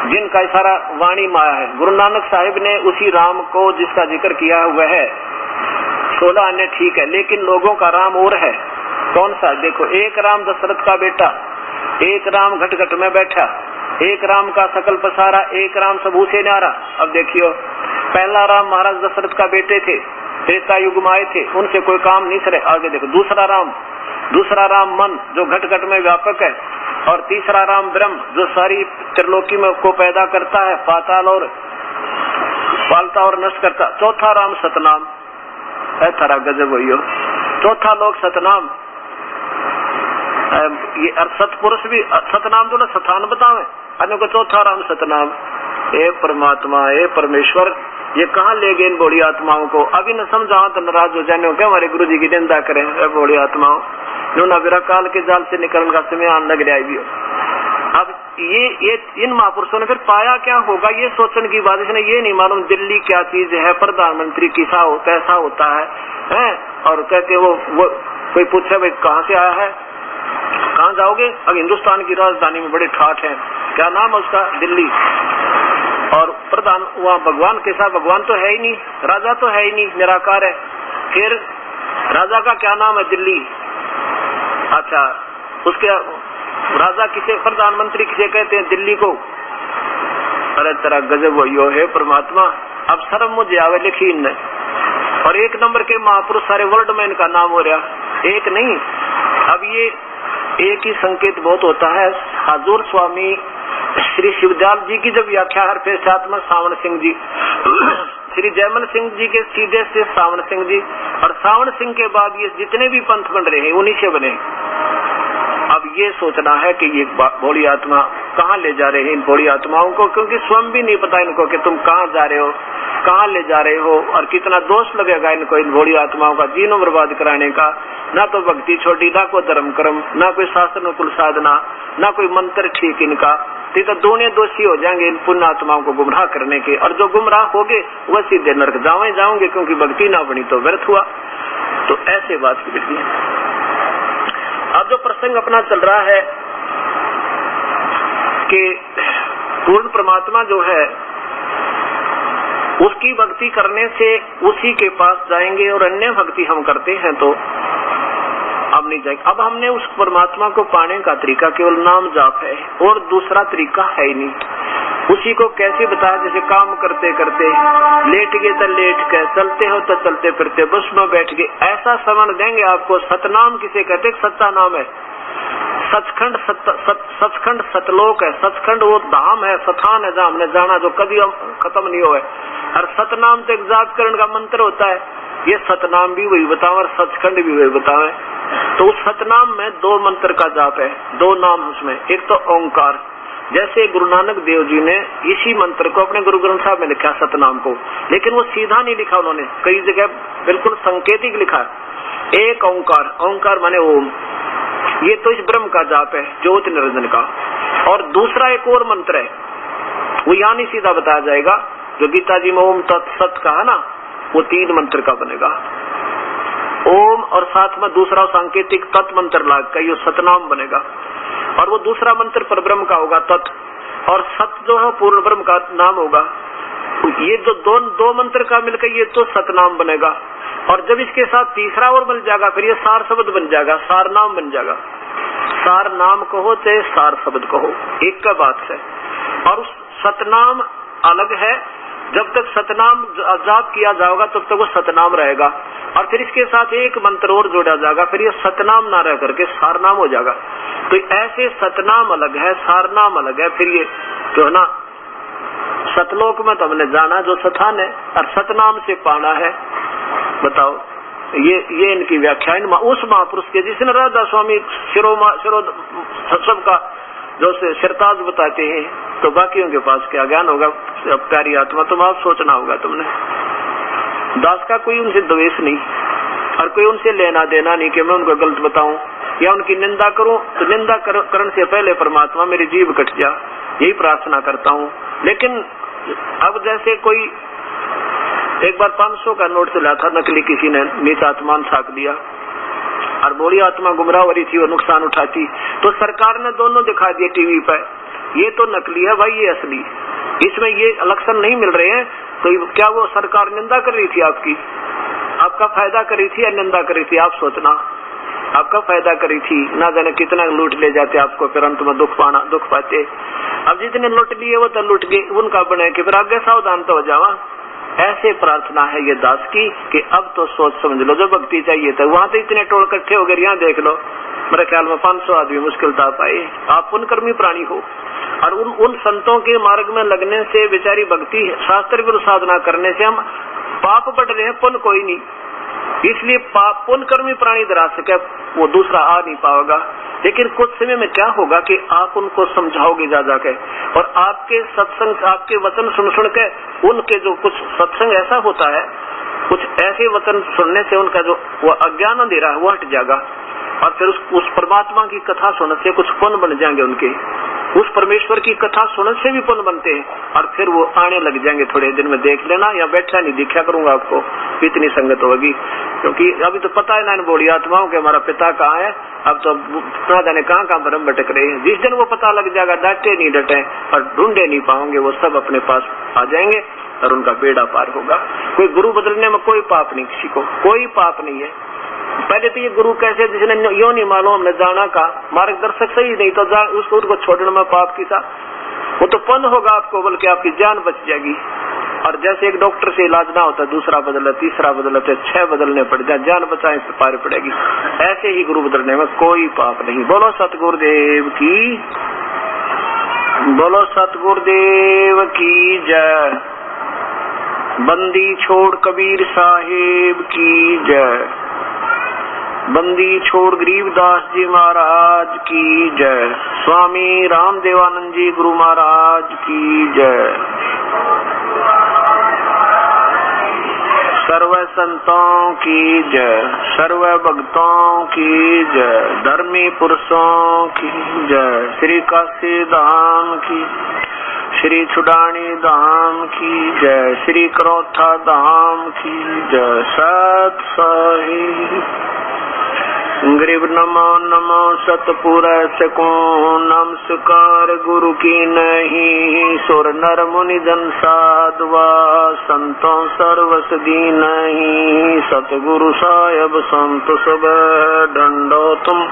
जिनका इशारा वाणी माया है। गुरु नानक साहिब ने उसी राम को जिसका जिक्र किया हुआ है, 16 अन्य ठीक है, लेकिन लोगों का राम और है। कौन सा? देखो, एक राम दशरथ का बेटा, एक राम घट घट में बैठा, एक राम का सकल पसारा, एक राम सबू से न्यारा। अब देखियो, पहला राम महाराज दशरथ का बेटे थे, त्रेता युग में आए थे, उनसे कोई काम नहीं सरे। आगे देखो, दूसरा राम मन जो घट घट में व्यापक है, और तीसरा राम ब्रह्म जो सारी त्रिलोकी में को पैदा करता है, पाताल और पालता और नष्ट करता। चौथा राम सतनाम है, थारा गजब हो। चौथा लोग सतनाम, ये सतपुरुष भी सतनाम तो ना सतान बतावे, अन्य को चौथा राम सतनाम। हे परमात्मा, हे परमेश्वर, ये कहाँ ले गए इन बड़ी आत्माओं को? अभी न समझा तो नाराज हो जाने क्या हमारे गुरु जी की निंदा करें। बड़ी आत्माओं जो ना विरा काल के जाल से निकलने का समय आने लग रहा है। अब ये इन महापुरुषों ने फिर पाया क्या होगा, ये सोचने की बात। इसने ये नहीं मालूम दिल्ली क्या चीज है, प्रधानमंत्री कैसा होता है? और कहते वो कोई पूछे भाई कहाँ से आया है, कहाँ जाओगे? अब हिंदुस्तान की राजधानी में बड़े ठाठ है, क्या नाम है उसका? दिल्ली। और प्रधान वहाँ भगवान कैसा? भगवान तो है ही नहीं, राजा तो है ही नहीं, निराकार है। फिर राजा का क्या नाम है? दिल्ली। अच्छा, उसके राजा किसे, प्रधानमंत्री किसे कहते हैं? दिल्ली को। अरे तेरा गजब हो। हे परमात्मा, अब शर्म मुझे आवे लिखी इनने। और एक नंबर के महापुरुष सारे वर्ल्ड में इनका नाम हो रहा, एक नहीं। अब ये एक ही संकेत बहुत होता है। हजूर स्वामी श्री शिवदयाल जी की जब व्याख्या हर पेशात्मा सावण सिंह जी, श्री जयमल सिंह जी के सीधे से सावण सिंह जी, और सावण सिंह के बाद ये जितने भी पंथ बन रहे हैं उन्हीं से बने। अब ये सोचना है कि ये भोली आत्मा कहाँ ले जा रहे हैं इन भोली आत्माओं को, क्योंकि स्वयं भी नहीं पता इनको कि तुम कहाँ जा रहे हो, कहाँ ले जा रहे हो, और कितना दोष लगेगा इनको इन भोली आत्माओं का जीनों बर्बाद कराने का। ना तो भक्ति छोटी, ना कोई धर्म कर्म, ना कोई शास्त्र कुल साधना, ना कोई मंत्र ठीक इनका। तो दोनों दोषी हो जाएंगे इन पुण्य आत्माओं को गुमराह करने के, और जो गुमराह होंगे वह सीधे नरक जाओगे, क्योंकि भक्ति ना बनी तो व्यर्थ हुआ। तो ऐसे बात की बिल्कुल। अब जो प्रसंग अपना चल रहा है कि पूर्ण परमात्मा जो है उसकी भक्ति करने से उसी के पास जाएंगे, और अन्य भक्ति हम करते हैं तो अब नहीं जाएंगे। अब हमने उस परमात्मा को पाने का तरीका केवल नाम जाप है, और दूसरा तरीका है ही नहीं। उसी को कैसे बताया? जैसे काम करते करते लेट गए तो लेट गए, चलते हो तो चलते फिरते, बस में बैठ गए, ऐसा समझ देंगे आपको। सतनाम किसे कहते? सच्चा नाम है। सचखंड सचखंड सतलोक है। सचखंड वो धाम है, स्थान है जहाँ हमने जाना, जो कभी खत्म नहीं हुआ। और सतनाम तो एक जाप करण का मंत्र होता है। ये सतनाम भी वही बताओ और सचखंड भी वही बताओ। तो उस सतनाम में दो मंत्र का जाप है, दो नाम उसमें। एक तो ओंकार, जैसे गुरु नानक देव जी ने इसी मंत्र को अपने गुरु ग्रंथ साहब में लिखा सतनाम को, लेकिन वो सीधा नहीं लिखा उन्होंने, कई जगह बिल्कुल संकेतिक लिखा। एक ओंकार, ओंकार माने ओम, ये तो इस ब्रह्म का जाप है, ज्योति निरंजन का। और दूसरा एक और मंत्र है, वो यहाँ नहीं सीधा बताया जाएगा, जो गीता जी में ओम तत्सत कहा ना, वो 3 मंत्र का बनेगा। ओम और साथ में दूसरा सांकेतिक तत् मंत्र लाग का ये सतनाम बनेगा। और वो दूसरा मंत्र पर ब्रह्म का होगा तत्, और सत जो है पूर्ण ब्रह्म का नाम होगा। ये जो दो मंत्र का मिलकर ये तो सतनाम बनेगा। और जब इसके साथ तीसरा और मिल जाएगा फिर ये सार शब्द बन जाएगा, सार नाम बन जाएगा। सार नाम कहो चाहे सार शब्द कहो, एक का बात है। और उस सतनाम अलग है, जब तक सतनाम जाप किया जाएगा तब तक वो सतनाम रहेगा। और फिर इसके साथ एक मंत्र और जोड़ा जाएगा, फिर ये सतनाम ना रह करके सारनाम हो जाएगा। तो ऐसे सतनाम अलग है, सारनाम अलग है। फिर ये जो है ना, सतलोक में तो हमने जाना जो स्थान है, और सतनाम से पाना है। बताओ, ये इनकी व्याख्या उस महापुरुष के जिसने राधा स्वामी शिरो सबका जो सिरताज बताते हैं, तो बाकियों के पास क्या ज्ञान होगा? प्यारी आत्मा, तुम आप सोचना होगा तुमने। दास का कोई उनसे द्वेष नहीं, और कोई उनसे लेना देना नहीं कि मैं उनको गलत बताऊं या उनकी निंदा करूं। तो निंदा करने से पहले परमात्मा मेरी जीभ कट जा, यही प्रार्थना करता हूं। लेकिन अब जैसे कोई एक बार 500 का नोट से लाया था नकली, किसी ने नीच आत्मान छाप दिया और बोली आत्मा गुमराह हो रही थी, वो नुकसान उठाती, तो सरकार ने दोनों दिखा दिए टीवी पर, ये तो नकली है भाई, ये असली, इसमें ये लक्षण नहीं मिल रहे हैं। तो क्या वो सरकार निंदा कर रही थी आपकी? आपका फायदा कर रही थी या निंदा कर रही थी? आप सोचना। आपका फायदा करी थी, ना जाने कितना लूट ले जाते आपको, फिर अंत में दुख पाते। अब जितने लूट लिए वो तो लूट गए, उनका बने कि फिर आगे सावधान तो हो जावा। ऐसे प्रार्थना है ये दास की कि अब तो सोच समझ लो, जो भक्ति चाहिए था वहां तो इतने टोल इकट्ठे हो गए, यहाँ देख लो मेरे ख्याल में 500 आदमी मुश्किल था पाए। आप पुण्यकर्मी प्राणी हो, और उन संतों के मार्ग में लगने से, बेचारी भक्ति शास्त्र विरुद्ध साधना करने से हम पाप बढ़ रहे हैं, पुण्य कोई नहीं। इसलिए पाप पुण्यकर्मी प्राणी दरा सके, वो दूसरा आ नहीं पाएगा। लेकिन कुछ समय में क्या होगा कि आप उनको समझाओगे जा जाके, और आपके सत्संग, आपके वचन सुन के उनके जो कुछ सत्संग ऐसा होता है, कुछ ऐसे वचन सुनने से उनका जो वो अज्ञान अंधेरा है वो हट जाएगा, और फिर उस परमात्मा की कथा सुनने से कुछ पुण्य बन जाएंगे उनके। उस परमेश्वर की कथा सुनने से भी पुण्य बनते हैं, और फिर वो आने लग जाएंगे। थोड़े दिन में देख लेना, या बैठा नहीं दिखा करूंगा आपको, इतनी संगत होगी। क्योंकि अभी तो पता है ना इन बूढ़ी आत्माओं के हमारा पिता कहाँ है, अब तो ना जाने कहाँ भ्रम भटक रहे हैं। जिस दिन वो पता लग जाएगा, डांटे नहीं डटे और ढूंढे नहीं पाओगे, वो सब अपने पास आ जाएंगे और उनका बेड़ा पार होगा। कोई गुरु बदलने में कोई पाप नहीं, किसी को कोई पाप नहीं है। पहले तो ये गुरु कैसे, जिसने यो नहीं मालूम हमने जाना का मार्गदर्शक सही नहीं तो उसको उनको छोड़ने में पाप की था, वो तो पुण्य होगा आपको, बल्कि आपकी जान बच जाएगी। और जैसे एक डॉक्टर से इलाज ना होता, दूसरा बदला, तीसरा बदला, तो 6 बदलने पड़ जाए, जान बचाए तो पार पड़ेगी। ऐसे ही गुरु बदलने में कोई पाप नहीं। बोलो सतगुरुदेव की, बोलो सतगुरुदेव की जय। बंदी छोड़ कबीर साहेब की जय। बंदी छोड़ गरीबदास जी महाराज की जय। स्वामी रामदेवानंद जी गुरु महाराज की जय। सर्व संतों की जय, सर्व भक्तों की जय, धर्मी पुरुषों की जय। श्री काशी धाम की, श्री छुडानी धाम की जय, श्री करोथा धाम की जय। सत साहिब गरीब नमो नमो सतपुर सको, नमस्कार गुरु की नहीं। सुर नर मुनि जन साधवा, संतों सर्वस दी नहीं। सतगुरु साहेब संत सब ढंडो तुम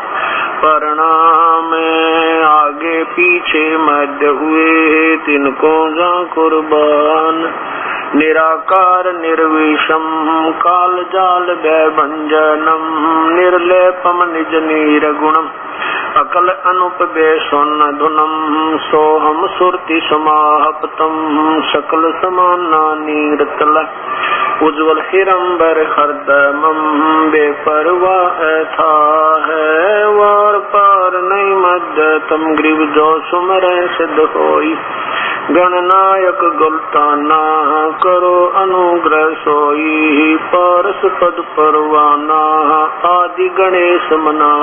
प्रणाम। आगे पीछे मध्य हुए तिनको जा कुर्बान। निराकार निर्विषम काल जाल भंजनम। निर्लेपम निज निर्गुणम अकल अनुपवेशन धुनम। सोहम सुरति समाहपतम सकल समाना नीरतल। उज्ज्वल हिरंबर हरदमम बेपरवाह था है। वार पार नहीं मध्य तम ग्रीव जो सुमर सिद्ध होई। गणनायक गुलताना करो अनुग्रह सोई। पारस पद परवाना आदि गणेश मना।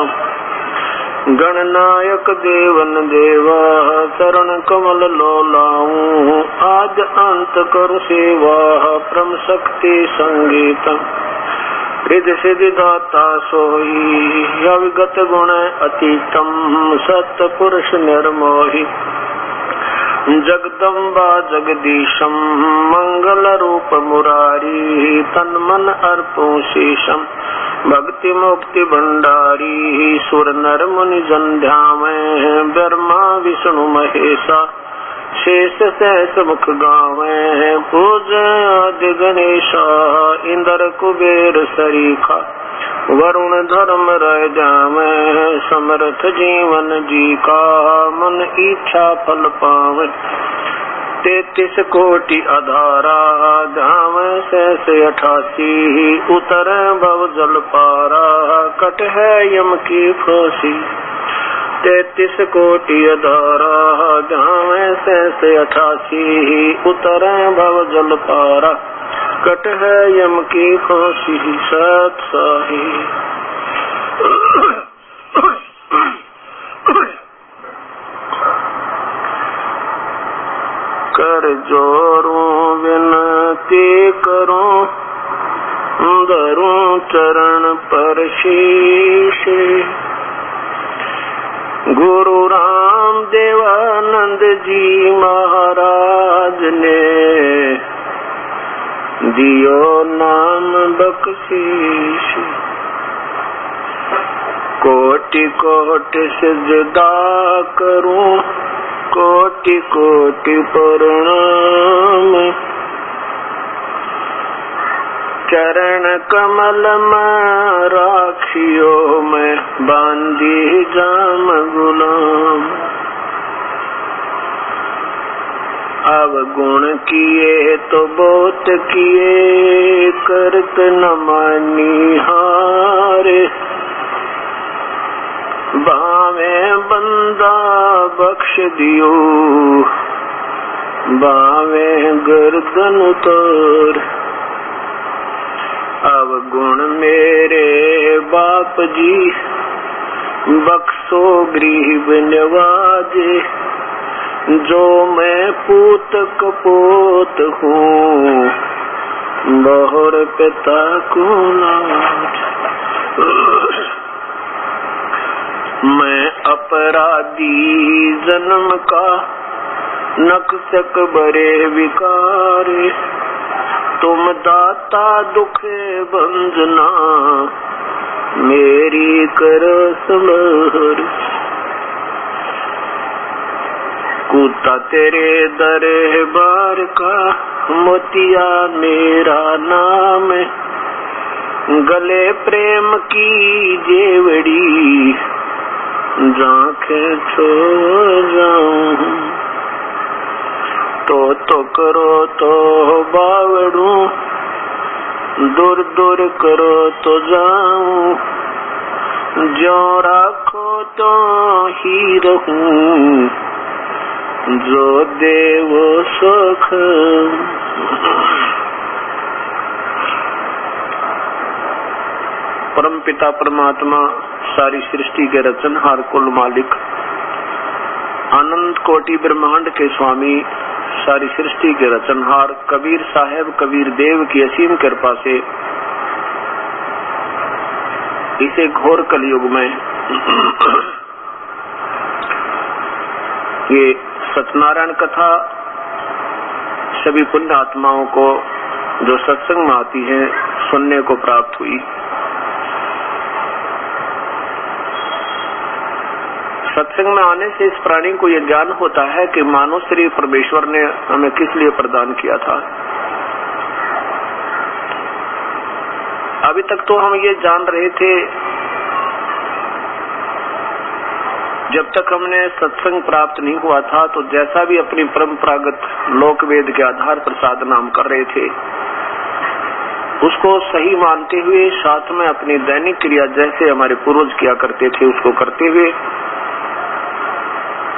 गणनायक देवन देवा चरण कमल लो लाऊं। आज अंत कर सेवा परम शक्ति संगीतम। रिद्धि सिद्धि दाता सोई अविगत गुण अतीतम। सत पुरुष निर्मोही जगदम्बा जगदीशम। मंगल रूप मुरारी तन मन अर्पो शेषम। भक्ति मुक्ति भंडारी सुर नर मुनि जन ध्यावे। ब्रह्मा विष्णु महेशा शेष सहस मुख गावे। पूज आदि गणेशा इंद्र कुबेर सरीखा। वरुण धर्म रह जावे समर्थ जीवन जी का। मन इच्छा फल पावे 33 कोटि अधारा। धावे सहस 88 उतर भव जल पारा। कट है यम की फांसी 33 कोटि अधारा। धावे सहस 88 उतर भव जल पारा। कट है यम की फांसी। सत साहिब कर जोरूं विनती करूं। धरूं चरण पर शीश। गुरु राम देवानंद जी महाराज ने दियो नाम बख्शीश। कोटि कोटि सिजदा करूं, कोटि कोटि प्रणाम। चरण कमल में राखियो मैं बांधी जाम गुलाम। अवगुण किए तो बहुत किए, करत न मानी हारे। बावे बंदा बख्श दियो, बावे गर्दन उतार। अवगुण मेरे बाप जी, बख्शो गरीब नवाजे। जो मैं पूत कपोत हूँ, बहुर पिता को लाज। मैं अपराधी जन्म का, नक्सक बरे विकारे। तुम दाता दुखे बंजना, मेरी करो संभार। कूता तेरे दरबार का, मोतिया मेरा नाम। गले प्रेम की जेवड़ी, जांखें छोड़ जाऊं। तो करो तो बावड़ू, दूर दूर करो तो जाऊं। जो राखो तो ही रहूं, जो देव सुख। परम पिता परमात्मा, सारी सृष्टि के रचनहार, कुल मालिक, अनंत कोटि ब्रह्मांड के स्वामी, सारी सृष्टि के रचनहार कबीर साहेब कबीर देव की असीम कृपा से इसे घोर कलयुग में ये सत्यनारायण कथा सभी पुण्य आत्माओं को जो सत्संग में आती है सुनने को प्राप्त हुई। सत्संग में आने से इस प्राणी को यह ज्ञान होता है कि मानव शरीर परमेश्वर ने हमें किस लिए प्रदान किया था। अभी तक तो हम ये जान रहे थे, जब तक हमने सत्संग प्राप्त नहीं हुआ था तो जैसा भी अपनी परंपरागत लोक वेद के आधार पर साधना हम कर रहे थे उसको सही मानते हुए, साथ में अपनी दैनिक क्रिया जैसे हमारे पूर्वज किया करते थे उसको करते हुए,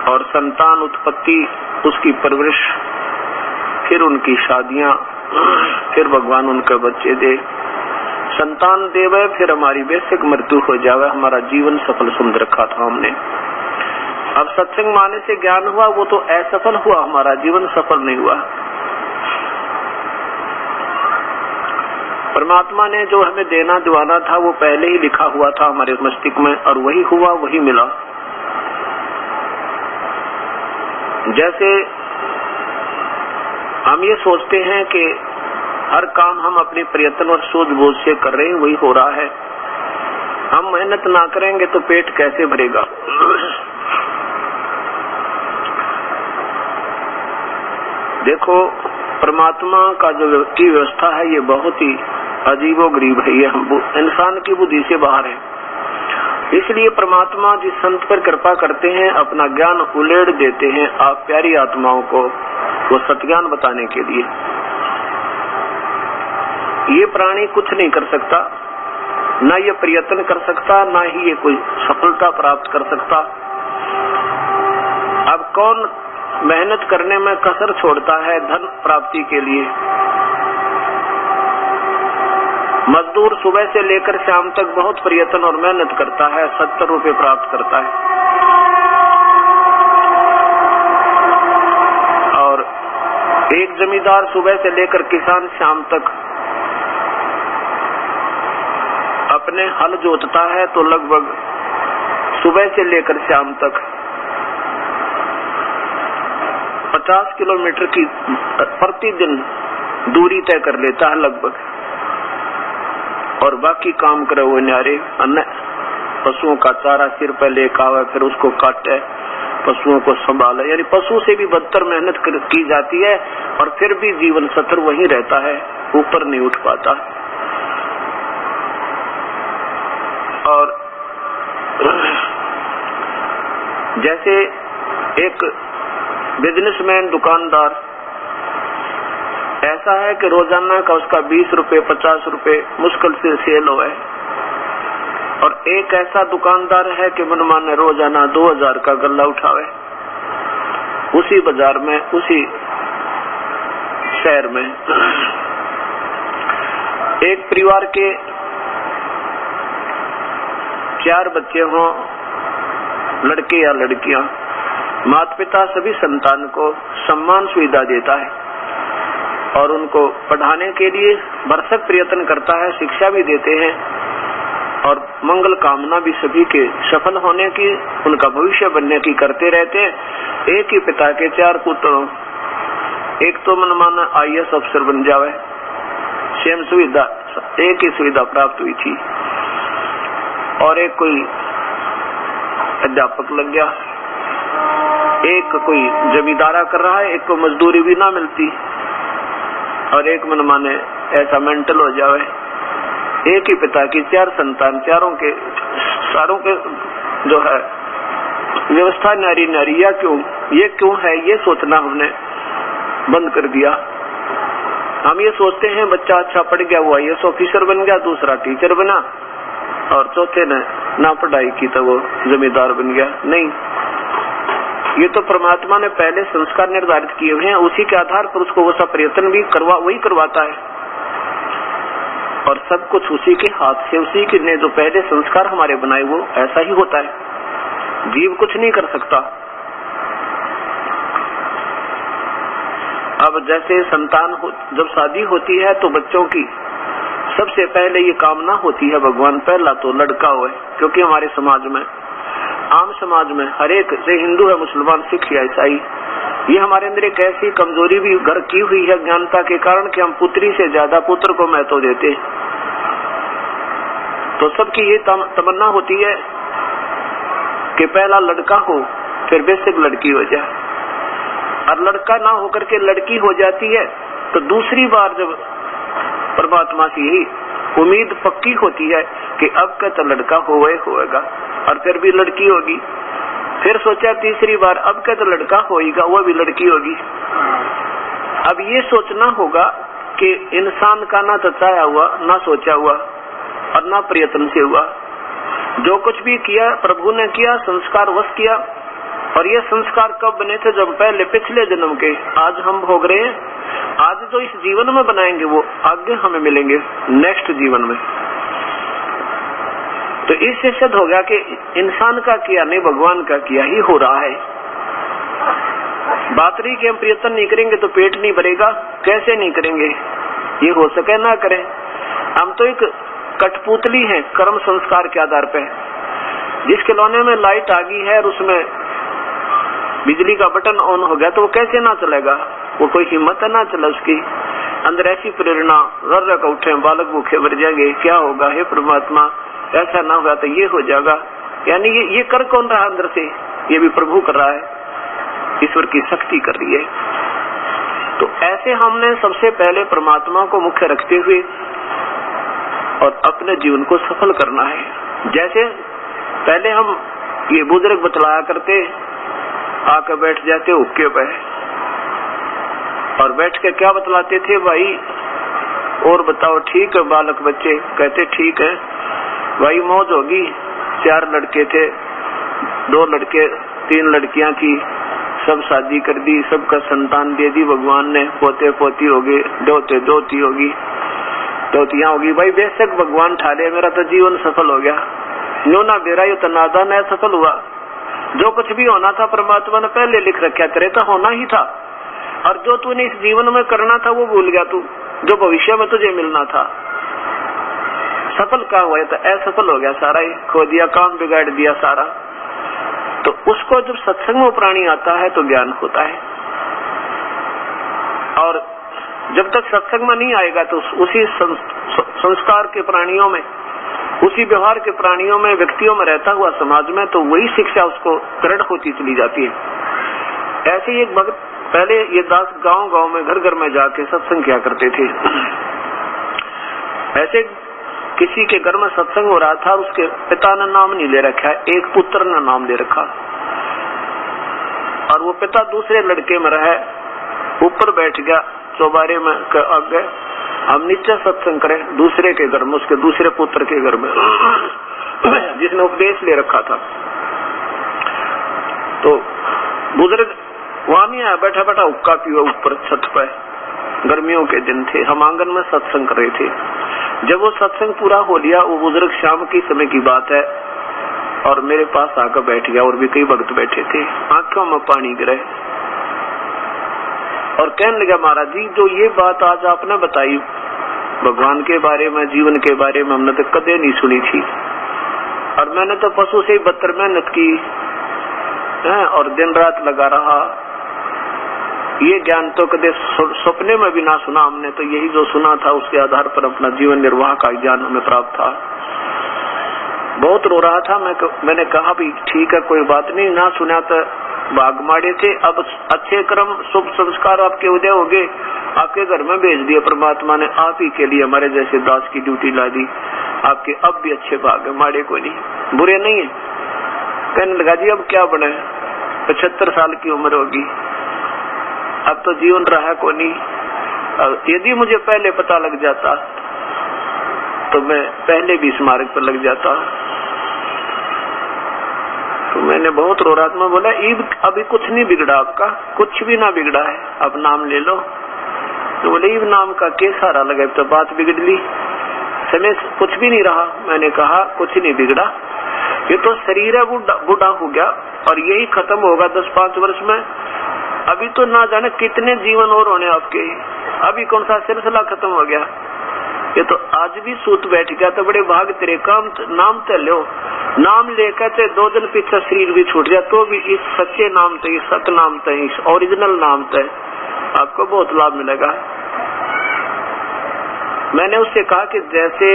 और संतान उत्पत्ति, उसकी परवरिश, फिर उनकी शादियां, फिर भगवान उनके बच्चे दे, संतान देवे, फिर हमारी वैश्विक मृत्यु हो जावे, हमारा जीवन सफल सुंदर रखा था हमने। अब सत्संग माने से ज्ञान हुआ, वो तो असफल हुआ, हमारा जीवन सफल नहीं हुआ। परमात्मा ने जो हमें देना दिवाना था वो पहले ही लिखा हुआ था हमारे मस्तिष्क में, और वही हुआ वही मिला। जैसे हम ये सोचते हैं कि हर काम हम अपने प्रयत्न और सूझबूझ से कर रहे हैं, वही हो रहा है, हम मेहनत ना करेंगे तो पेट कैसे भरेगा। देखो, परमात्मा का जो की व्यवस्था है ये बहुत ही अजीबोगरीब है, ये इंसान की बुद्धि से बाहर है। इसलिए परमात्मा जिस संत पर कृपा करते हैं, अपना ज्ञान उलेड़ देते हैं आप प्यारी आत्माओं को, वो सत्ज्ञान बताने के लिए। ये प्राणी कुछ नहीं कर सकता, ना ये प्रयत्न कर सकता, ना ही ये कोई सफलता प्राप्त कर सकता। अब कौन मेहनत करने में कसर छोड़ता है धन प्राप्ति के लिए? मजदूर सुबह से लेकर शाम तक बहुत प्रयत्न और मेहनत करता है, 70 रुपए प्राप्त करता है, और एक जमींदार सुबह से लेकर किसान शाम तक अपने हल जोतता है तो लगभग सुबह से लेकर शाम तक 50 किलोमीटर की प्रतिदिन दूरी तय कर लेता है लगभग, और बाकी काम करे वो न्यारे पशुओं का चारा सिर पे लेकर आवे, फिर उसको काटे, पशुओं को संभाले, यानी पशु से भी बदतर मेहनत की जाती है और फिर भी जीवन सतर वही रहता है, ऊपर नहीं उठ पाता। और जैसे एक बिजनेसमैन, दुकानदार ऐसा है कि रोजाना का उसका 20 रुपए 50 रुपए मुश्किल से सेल हो है, और एक ऐसा दुकानदार है कि मनमाने रोजाना 2000 का गल्ला उठावे उसी बाजार में, उसी शहर में। एक परिवार के 4 बच्चे हों, लड़के या लड़कियां, माता पिता सभी संतान को सम्मान सुविधा देता है और उनको पढ़ाने के लिए भरसक प्रयत्न करता है, शिक्षा भी देते हैं और मंगल कामना भी सभी के सफल होने की, उनका भविष्य बनने की करते रहते हैं। एक ही पिता के 4 पुत्र, एक तो मनमाना IAS अफसर बन जावे, सेम सुविधा, एक ही सुविधा प्राप्त हुई थी, और एक कोई अध्यापक लग गया, एक कोई जमींदारा कर रहा है, एक को मजदूरी भी ना मिलती, और एक मनमाने ऐसा मेंटल हो जावे। एक ही पिता की 4 संतान, सारों के जो है व्यवस्था नारी नारी, या क्यों, ये क्यों है, ये सोचना हमने बंद कर दिया। हम ये सोचते हैं बच्चा अच्छा पढ़ गया, वो IAS ऑफिसर बन गया, दूसरा टीचर बना, और चौथे ने ना पढ़ाई की तो वो जमींदार बन गया। नहीं, ये तो परमात्मा ने पहले संस्कार निर्धारित किए हुए हैं, उसी के आधार पर उसको वो सब प्रयत्न भी वही करवाता है, और सब कुछ उसी के हाथ से, उसी के ने जो पहले संस्कार हमारे बनाए वो ऐसा ही होता है। जीव कुछ नहीं कर सकता। अब जैसे संतान जब शादी होती है तो बच्चों की सबसे पहले ये कामना होती है भगवान पहला तो लड़का हो, क्योंकि हमारे समाज में, आम समाज में, हर एक से हिंदू है, मुसलमान, सिख या ईसाई, ये हमारे अंदर एक ऐसी कमजोरी भी घर की हुई है ज्ञानता के कारण कि हम पुत्री से ज्यादा पुत्र को महत्व देते। तो सबकी ये तमन्ना होती है कि पहला लड़का हो, फिर बेशक लड़की हो जाए, और लड़का ना होकर के लड़की हो जाती है तो दूसरी बार जब परमात्मा से यही उम्मीद पक्की होती है कि अब का तो लड़का होएगा, और फिर भी लड़की होगी, फिर सोचा तीसरी बार अब का तो लड़का होएगा, वो भी लड़की होगी। अब ये सोचना होगा कि इंसान का ना तो चाहा हुआ, ना सोचा हुआ, और ना प्रयत्न से हुआ। जो कुछ भी किया प्रभु ने किया, संस्कार वश किया, और ये संस्कार कब बने थे? जब पहले पिछले जन्म के आज हम भोग रहे हैं। आज जो इस जीवन में बनाएंगे वो आगे हमें मिलेंगे नेक्स्ट जीवन में। तो इससे सिद्ध हो गया कि इंसान का किया नहीं, भगवान का किया ही हो रहा है। बात रही कि हम प्रयत्न नहीं करेंगे तो पेट नहीं भरेगा, कैसे नहीं करेंगे? ये हो सके ना करें। हम तो एक कठपुतली है कर्म संस्कार के आधार पे। जिस खिलौने में लाइट आ गई है और उसमें बिजली का बटन ऑन हो गया तो वो कैसे ना चलेगा? वो कोई हिम्मत है ना चला उसकी। अंदर ऐसी प्रेरणा रर का उठे, बालक भूखे मर जाएंगे, क्या होगा? हे परमात्मा, ऐसा ना होगा तो ये हो जाएगा। यानी ये कर कौन रहा अंदर से? ये भी प्रभु कर रहा है, ईश्वर की शक्ति कर रही है। तो ऐसे हमने सबसे पहले परमात्मा को मुख्य रखते हुए और अपने जीवन को सफल करना है। जैसे पहले हम ये बुजुर्ग बतलाया करते, आकर बैठ जाते हुक्के पे और बैठ के क्या बतलाते थे? भाई और बताओ, ठीक है बालक बच्चे? कहते ठीक है भाई, मौज होगी। 4 लड़के थे, 2 लड़के 3 लड़कियां थी, सब शादी कर दी, सबका संतान दे दी भगवान ने, पोते पोती हो गए, दोते दोती होगी, दोतियां होगी। भाई बेशक भगवान ठाले, मेरा तो जीवन सफल हो गया। न्यू ना बेरा यू तो नादा न सफल हुआ। जो कुछ भी होना था परमात्मा ने पहले लिख रखा, करे तो होना ही था। और जो तूने इस जीवन में करना था वो भूल गया तू, जो भविष्य में तुझे मिलना था। सफल क्या हुआ? तो असफल हो गया सारा ही, खो दिया, काम बिगाड़ दिया सारा। तो उसको जब सत्संग में प्राणी आता है तो ज्ञान होता है, और जब तक सत्संग में नहीं आएगा तो उसी संस्कार के प्राणियों में, उसी व्यवहार के प्राणियों में, व्यक्तियों में रहता हुआ समाज में, तो वही शिक्षा उसको दृढ़ होती चली जाती है। ऐसे ही एक भक्त, पहले ये दास गांव गांव में, घर घर में जाके सत्संग किया करते थे। ऐसे किसी के घर में सत्संग हो रहा था, उसके पिता ने नाम नहीं ले रखा है, एक पुत्र ने नाम ले रखा, और वो पिता दूसरे लड़के में रहे, ऊपर बैठ गया चौबारे में आगे, हम नीचे सत्संग करें दूसरे के घर में, उसके दूसरे पुत्र के घर में, जिसने उपदेश ले रखा था। तो बुजुर्ग वहां नहीं आया, बैठा बैठा हुक्का पिया ऊपर छत पे, गर्मियों के दिन थे, हम आंगन में सत्संग कर रहे थे। जब वो सत्संग पूरा हो लिया, वो बुजुर्ग शाम की समय की बात है, और मेरे पास आकर बैठ गया, और भी कई भक्त बैठे थे, आंखों में पानी गिरे और कहने लगा, महाराज जी जो ये बात आज आपने बताई भगवान के बारे में, जीवन के बारे में, हमने तो कदे नहीं सुनी थी, और मैंने तो पशु से ही बदतर मेहनत की है और दिन रात लगा रहा, ये ज्ञान तो कदे सपने में भी ना सुना हमने, तो यही जो सुना था उसके आधार पर अपना जीवन निर्वाह का ज्ञान हमें प्राप्त था। बहुत रो रहा था, मैंने कहा भी ठीक है कोई बात नहीं, ना सुना तो भाग मारे थे, अब अच्छे कर्म शुभ संस्कार आपके उदय हो गए, आपके घर में भेज दिए परमात्मा ने, आप ही के लिए हमारे जैसे दास की ड्यूटी ला दी, आपके अब भी अच्छे भाग है, माड़े को नहीं, बुरे नहीं है। कहने लगा जी अब क्या बने, 75 साल की उम्र होगी, अब तो जीवन रहा को नहीं, यदि मुझे पहले पता लग जाता तो मैं पहले भी इस मार्ग पर लग जाता। तो मैंने बहुत रो रहा था, मैं बोला अभी कुछ नहीं बिगड़ा आपका, कुछ भी ना बिगड़ा है, अब नाम ले लो। तो बोले ईब नाम का के सारा लगा, तो बात बिगड़ ली, समय कुछ भी नहीं रहा। मैंने कहा कुछ नहीं बिगड़ा, ये तो शरीर है बूढ़ा हो गया और यही खत्म होगा 10-5 वर्ष में, अभी तो ना जाने कितने जीवन और होने आपके, अभी कौन सा सिलसिला खत्म हो गया, ये तो आज भी सूत बैठ गया, तो बड़े भाग तेरे काम, नाम तो लो, नाम लेकर ते 2 दिन पीछे शरीर भी छूट जाए, तो भी इस सच्चे नाम ते, इस सत नाम ते, इस ओरिजिनल नाम ते आपको बहुत लाभ मिलेगा। मैंने उससे कहा कि जैसे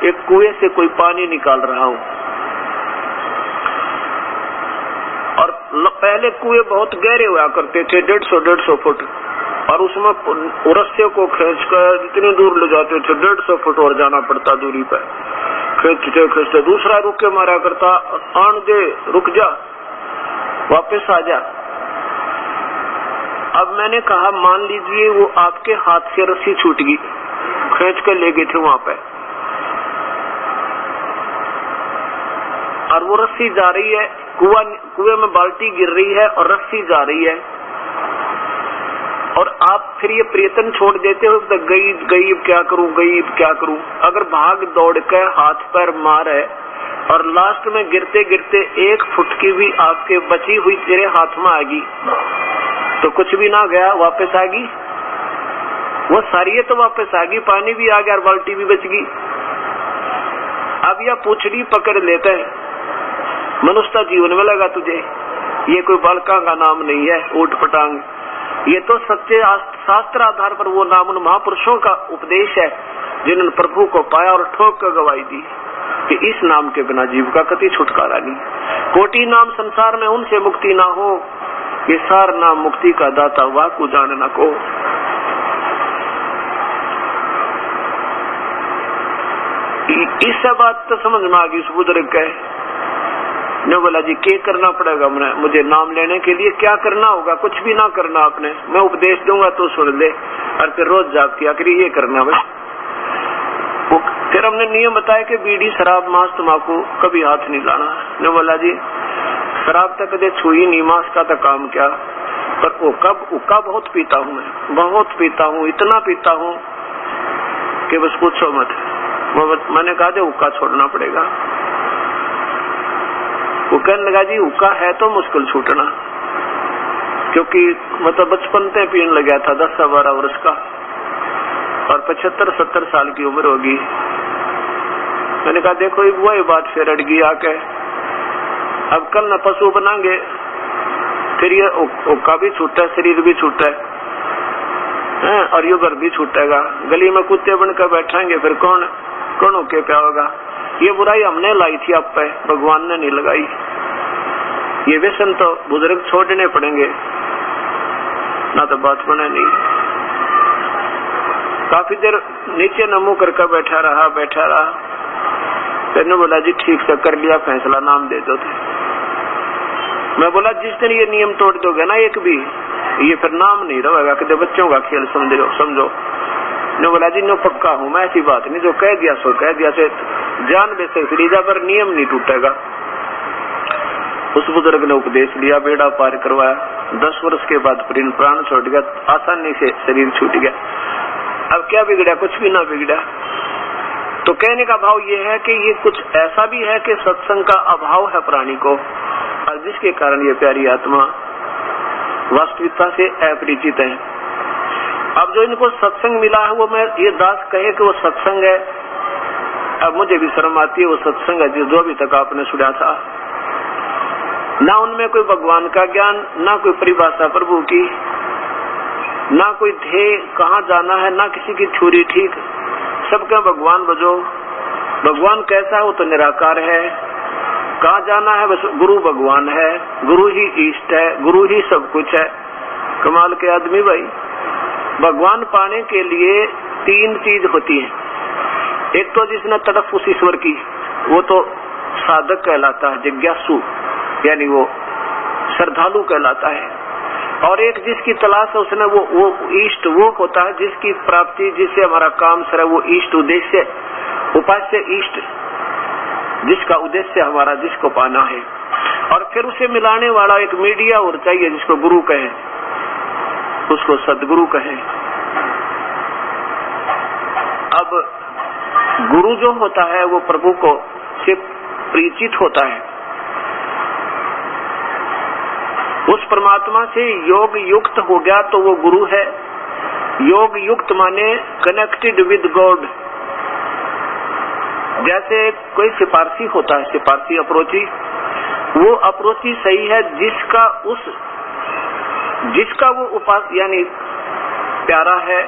एक कुएं से कोई पानी निकाल रहा हूं, और पहले कुएं बहुत गहरे हुआ करते थे, 150 फुट, और उसमें रस्से को खींचकर इतनी दूर ले जाते थे, 150 फुट और जाना पड़ता दूरी पर, खींचते खींचते दूसरा रुक के मारा करता, आन दे, रुक जा, वापस आ जा। अब मैंने कहा मान लीजिए वो आपके हाथ से रस्सी छूट गई, खींच कर ले गए थे वहां पे, और वो रस्सी जा रही है, कुएं में बाल्टी गिर रही है और रस्सी जा रही है, और आप फिर ये प्रयत्न छोड़ देते हो तो गई क्या करूं। अगर भाग दौड़ कर हाथ पैर मारे और लास्ट में गिरते गिरते 1 फुट की भी आपके बची हुई तेरे हाथ में आएगी, तो कुछ भी ना गया, वापस आ गई, वो सारी तो वापस आ गई, पानी भी आ गया और बाल्टी भी बच गई। अब यह पूछड़ी पकड़ लेते हैं, मनुष्य जीवन में लगा तुझे, ये कोई बालका का नाम नहीं है ऊट पटांग, ये तो सच्चे शास्त्र आधार पर वो नाम उन महापुरुषों का उपदेश है जिन्होंने प्रभु को पाया और ठोक कर गवाही दी कि इस नाम के बिना जीव का कति छुटकारा नहीं। कोटि नाम संसार में उनसे मुक्ति ना हो, ये सार नाम मुक्ति का दाता वाकु जानना को। इस बात तो समझ में आ गई उस बुजुर्ग के ने, बोला जी क्या करना पड़ेगा मुझे नाम लेने के लिए, क्या करना होगा, कुछ भी ना करना आपने, मैं उपदेश दूंगा तो सुन ले, और फिर रोज जाग किया करिए ये करना बस। फिर हमने नियम बताया कि बीड़ी शराब मांस तम्बाकू कभी हाथ नहीं लाना। ने बोला जी शराब तक कदे छुई नहीं, मांस का तो काम क्या, पर उक्का बहुत पीता हूँ, मैं बहुत पीता हूँ, इतना पीता हूँ कि बस पूछो मत। मैंने कहा जो उक्का छोड़ना पड़ेगा। वो कहने लगा जी हुक्का है तो मुश्किल छूटना, क्योंकि मतलब बचपन से पीने लगा था, 10-12 वर्ष का, और 75-70 साल की उम्र होगी। मैंने कहा देखो वही बात फिर अड़ गई आके, अब कल न पशु बनाएंगे, फिर ये हुक्का भी छूटा है, शरीर भी छूटा है, और ये घर भी छूटेगा, गली में कुत्ते बनकर बैठेंगे, फिर कौन होके क्या होगा। ये बुराई हमने लाई थी आप पे, भगवान ने नहीं लगाई। ये व्यसन तो बुजुर्ग छोड़ने पड़ेंगे, ना तो बात बने नहीं। काफी देर नीचे नमो करके बैठा रहा। तेने बोला जी ठीक से कर लिया फैसला, नाम दे दो। मैं बोला जिस दिन ये नियम तोड़ दोगे ना एक भी, ये फिर नाम नहीं रहेगा, कि बच्चों का खेल समझो। ने बोला जी नो पक्का हूँ मैं, ऐसी बात नहीं, जो कह दिया सो कह दिया, से जान बेशक लीजा पर नियम नहीं टूटेगा। उस बुजुर्ग ने उपदेश लिया, बेड़ा पार करवाया। 10 वर्ष के बाद प्राण छोड़ गया, आसानी से शरीर छूट गया। अब क्या बिगड़ा? कुछ भी ना बिगड़ा। तो कहने का भाव ये है कि ये कुछ ऐसा भी है कि सत्संग का अभाव है प्राणी को, और जिसके कारण ये प्यारी आत्मा वास्तविकता से अपरिचित है। अब जो इनको सत्संग मिला है, वो मैं ये दास कहे कि वो सत्संग है, अब मुझे भी शर्म आती है। वो सत्संग है जो अभी तक आपने सुना था, ना उनमें कोई भगवान का ज्ञान, ना कोई परिभाषा प्रभु की, ना कोई ध्येय कहाँ जाना है, ना किसी की थ्योरी ठीक। सबके भगवान बजो, भगवान कैसा है? वो तो निराकार है। कहाँ जाना है? बस गुरु भगवान है, गुरु ही इष्ट है, गुरु ही सब कुछ है। कमाल के आदमी भाई। भगवान पाने के लिए 3 चीज होती है। एक तो जिसने तड़प उस ईश्वर की, वो तो साधक कहलाता है, जिज्ञासु यानी वो श्रद्धालु कहलाता है। और एक जिसकी तलाश है, उसने वो इष्ट वो होता है जिसकी प्राप्ति, जिससे हमारा काम सर वो इष्ट उद्देश्य, उपास्य इष्ट, जिसका उद्देश्य हमारा जिसको पाना है। और फिर उसे मिलाने वाला एक मीडिया और चाहिए, जिसको गुरु कहें, उसको सदगुरु कहें। अब गुरु जो होता है वो प्रभु को से परिचित होता है, उस परमात्मा से योग युक्त हो गया तो वो गुरु है। योग युक्त माने कनेक्टेड विद गॉड। जैसे कोई सिपारसी होता है, सिपारसी अप्रोची, वो अप्रोची सही है जिसका वो उपास यानी प्यारा है,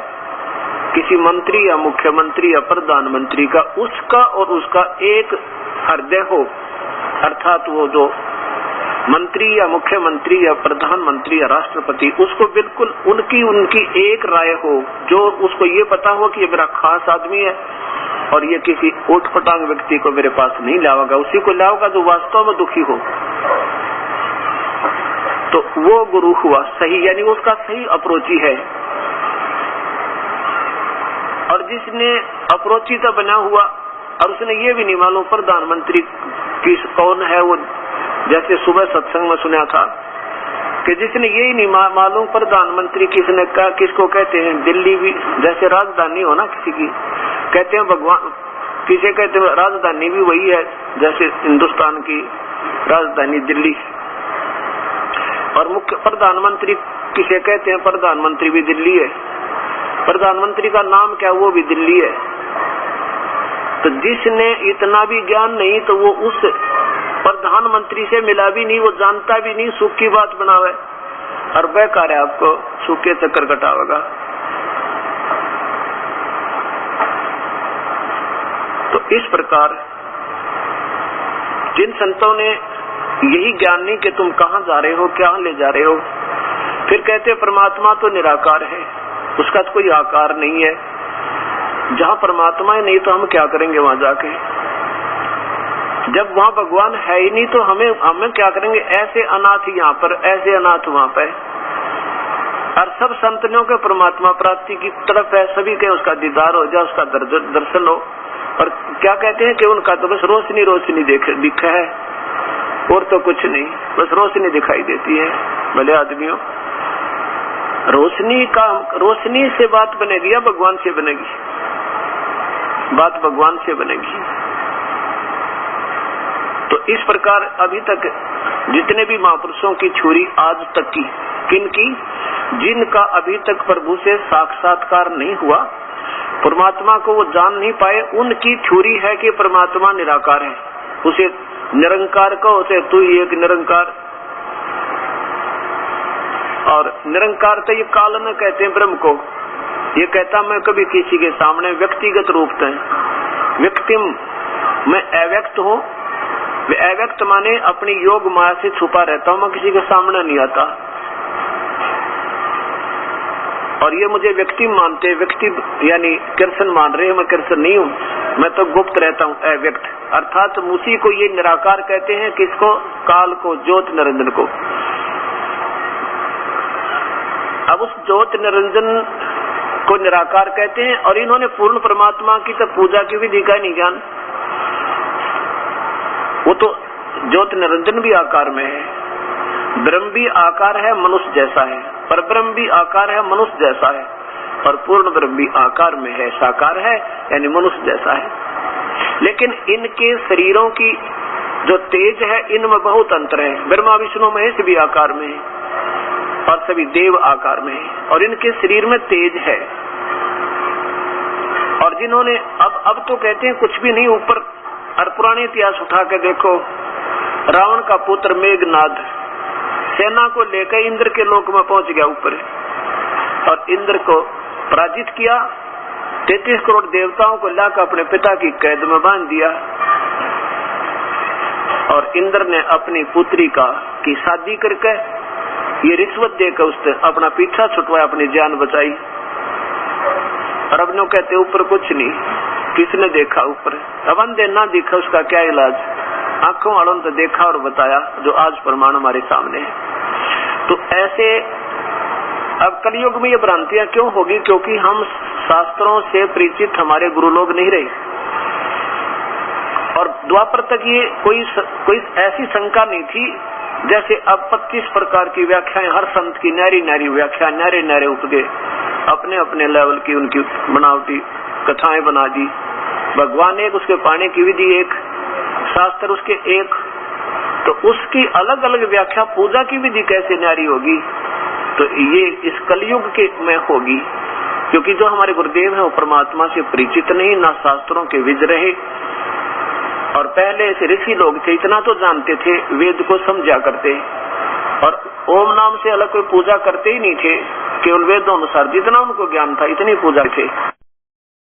किसी मंत्री या मुख्यमंत्री या प्रधानमंत्री का, उसका और उसका एक हृदय हो, अर्थात वो जो मंत्री या मुख्यमंत्री या प्रधानमंत्री या राष्ट्रपति, उसको बिल्कुल उनकी एक राय हो, जो उसको ये पता हो कि ये मेरा खास आदमी है और ये किसी ओटपटांग व्यक्ति को मेरे पास नहीं लाओगा, उसी को लाओगा जो वास्तव में दुखी हो। तो वो गुरु हुआ सही, यानी उसका सही अप्रोची है। और जिसने अप्रोची तो बना हुआ और उसने ये भी नहीं मालूम प्रधानमंत्री किस कौन है, वो जैसे सुबह सत्संग में सुना था कि जिसने यही नहीं मालूम प्रधानमंत्री किसने कहा, किसको कहते हैं। दिल्ली भी जैसे राजधानी हो ना किसी की, कहते हैं भगवान, किसे कहते हैं राजधानी भी वही है, जैसे हिंदुस्तान की राजधानी दिल्ली। और मुख्य प्रधानमंत्री किसे कहते हैं, प्रधानमंत्री भी दिल्ली है। प्रधानमंत्री का नाम क्या, वो भी दिल्ली है। तो जिसने इतना भी ज्ञान नहीं, तो वो उस प्रधानमंत्री से मिला भी नहीं, वो जानता भी नहीं, सुख की बात बनावे और बेकार है, आपको सुख के चक्कर कटावेगा। तो इस प्रकार जिन संतों ने यही ज्ञान नहीं कि तुम कहाँ जा रहे हो, क्या ले जा रहे हो, फिर कहते परमात्मा तो निराकार है, उसका तो कोई आकार नहीं है। जहाँ परमात्मा ही नहीं तो हम क्या करेंगे वहां जाके? जब वहाँ भगवान है ही नहीं तो हमें क्या करेंगे? ऐसे अनाथ यहाँ पर, ऐसे अनाथ वहाँ पर। और सब संतनों के परमात्मा प्राप्ति की तरफ है, सभी के उसका दीदार हो जाए, उसका दर्शन हो। और क्या कहते हैं कि उनका तो बस रोशनी दिखा है, और तो कुछ नहीं, बस रोशनी दिखाई देती है। भले आदमियों, रोशनी से बात बनेगी या भगवान से बनेगी? बात भगवान से बनेगी। तो इस प्रकार अभी तक जितने भी महापुरुषों की छुरी आज तक की, किनकी? जिनका अभी तक प्रभु से साक्षात्कार नहीं हुआ, परमात्मा को वो जान नहीं पाए, उनकी छुरी है कि परमात्मा निराकार है। उसे निरंकार को, उसे तू ही एक निरंकार। और निरंकार तो ये काल न कहते हैं ब्रह्म को, ये कहता मैं कभी किसी के सामने व्यक्तिगत रूप से व्यक्तिम मैं अव्यक्त हूँ। अव्यक्त माने अपनी योग माया से छुपा रहता हूँ, मैं किसी के सामने नहीं आता। और ये मुझे व्यक्ति मानते, व्यक्ति यानी कृष्ण मान रहे हैं, मैं कृष्ण नहीं हूँ, मैं तो गुप्त रहता हूँ, अव्यक्त। अर्थात उसी को ये निराकार कहते हैं, किसको? काल को, ज्योत निरंजन को। अब उस ज्योत निरंजन को निराकार कहते हैं, और इन्होंने पूर्ण परमात्मा की तो पूजा की विधि का नहीं ज्ञान। वो तो ज्योत निरंजन भी आकार में है, ब्रह्म भी आकार है, मनुष्य जैसा है, पर ब्रह्म भी आकार है, मनुष्य जैसा है, और पूर्ण ब्रह्म भी आकार में है, साकार है, यानी मनुष्य जैसा है। लेकिन इनके शरीरों की जो तेज है, इनमें बहुत अंतर है। ब्रह्मा विष्णु महेश भी आकार में है और सभी देव आकार में है, और इनके शरीर में तेज है। और जिन्होंने अब तो कहते हैं कुछ भी नहीं ऊपर, और पुराने इतिहास उठा के देखो, रावण का पुत्र मेघनाद सेना को लेकर इंद्र के लोक में पहुंच गया ऊपर, और इंद्र को पराजित किया। 33 करोड़ देवताओं को लाकर अपने पिता की कैद में बांध दिया, और इंद्र ने अपनी पुत्री की शादी करके ये रिश्वत देकर उससे अपना पीछा छुटवाया, अपनी जान बचाई। और अब नो कहते ऊपर कुछ नहीं, किसने देखा ऊपर? अब अंधे ना देखा, उसका क्या इलाज? आंखों वालों ने तो देखा और बताया, जो आज प्रमाण हमारे सामने है। तो ऐसे अब कलयुग में ये भ्रांतियां क्यों होगी? क्योंकि हम शास्त्रों से परिचित हमारे गुरु लोग नहीं रहे, और द्वापर तक ये कोई ऐसी शंका नहीं थी। जैसे अब 25 प्रकार की व्याख्याएं, हर संत की न्यारी न्यारी व्याख्या, न्यारे न्यारे उपगे, अपने अपने लेवल की उनकी बनावटी कथाएं बना दी। भगवान एक, उसके पाने की विधि एक, शास्त्र उसके एक, तो उसकी अलग अलग व्याख्या। पूजा की विधि कैसे न्यारी होगी? तो ये इस कलयुग के में होगी, क्योंकि जो हमारे गुरुदेव हैं वो परमात्मा से परिचित नहीं, ना शास्त्रों के विज रहे। और पहले ऐसे ऋषि लोग थे, इतना तो जानते थे, वेद को समझा करते, और ओम नाम से अलग कोई पूजा करते ही नहीं थे, केवल वेदों अनुसार जितना उनको ज्ञान था इतनी पूजा थे।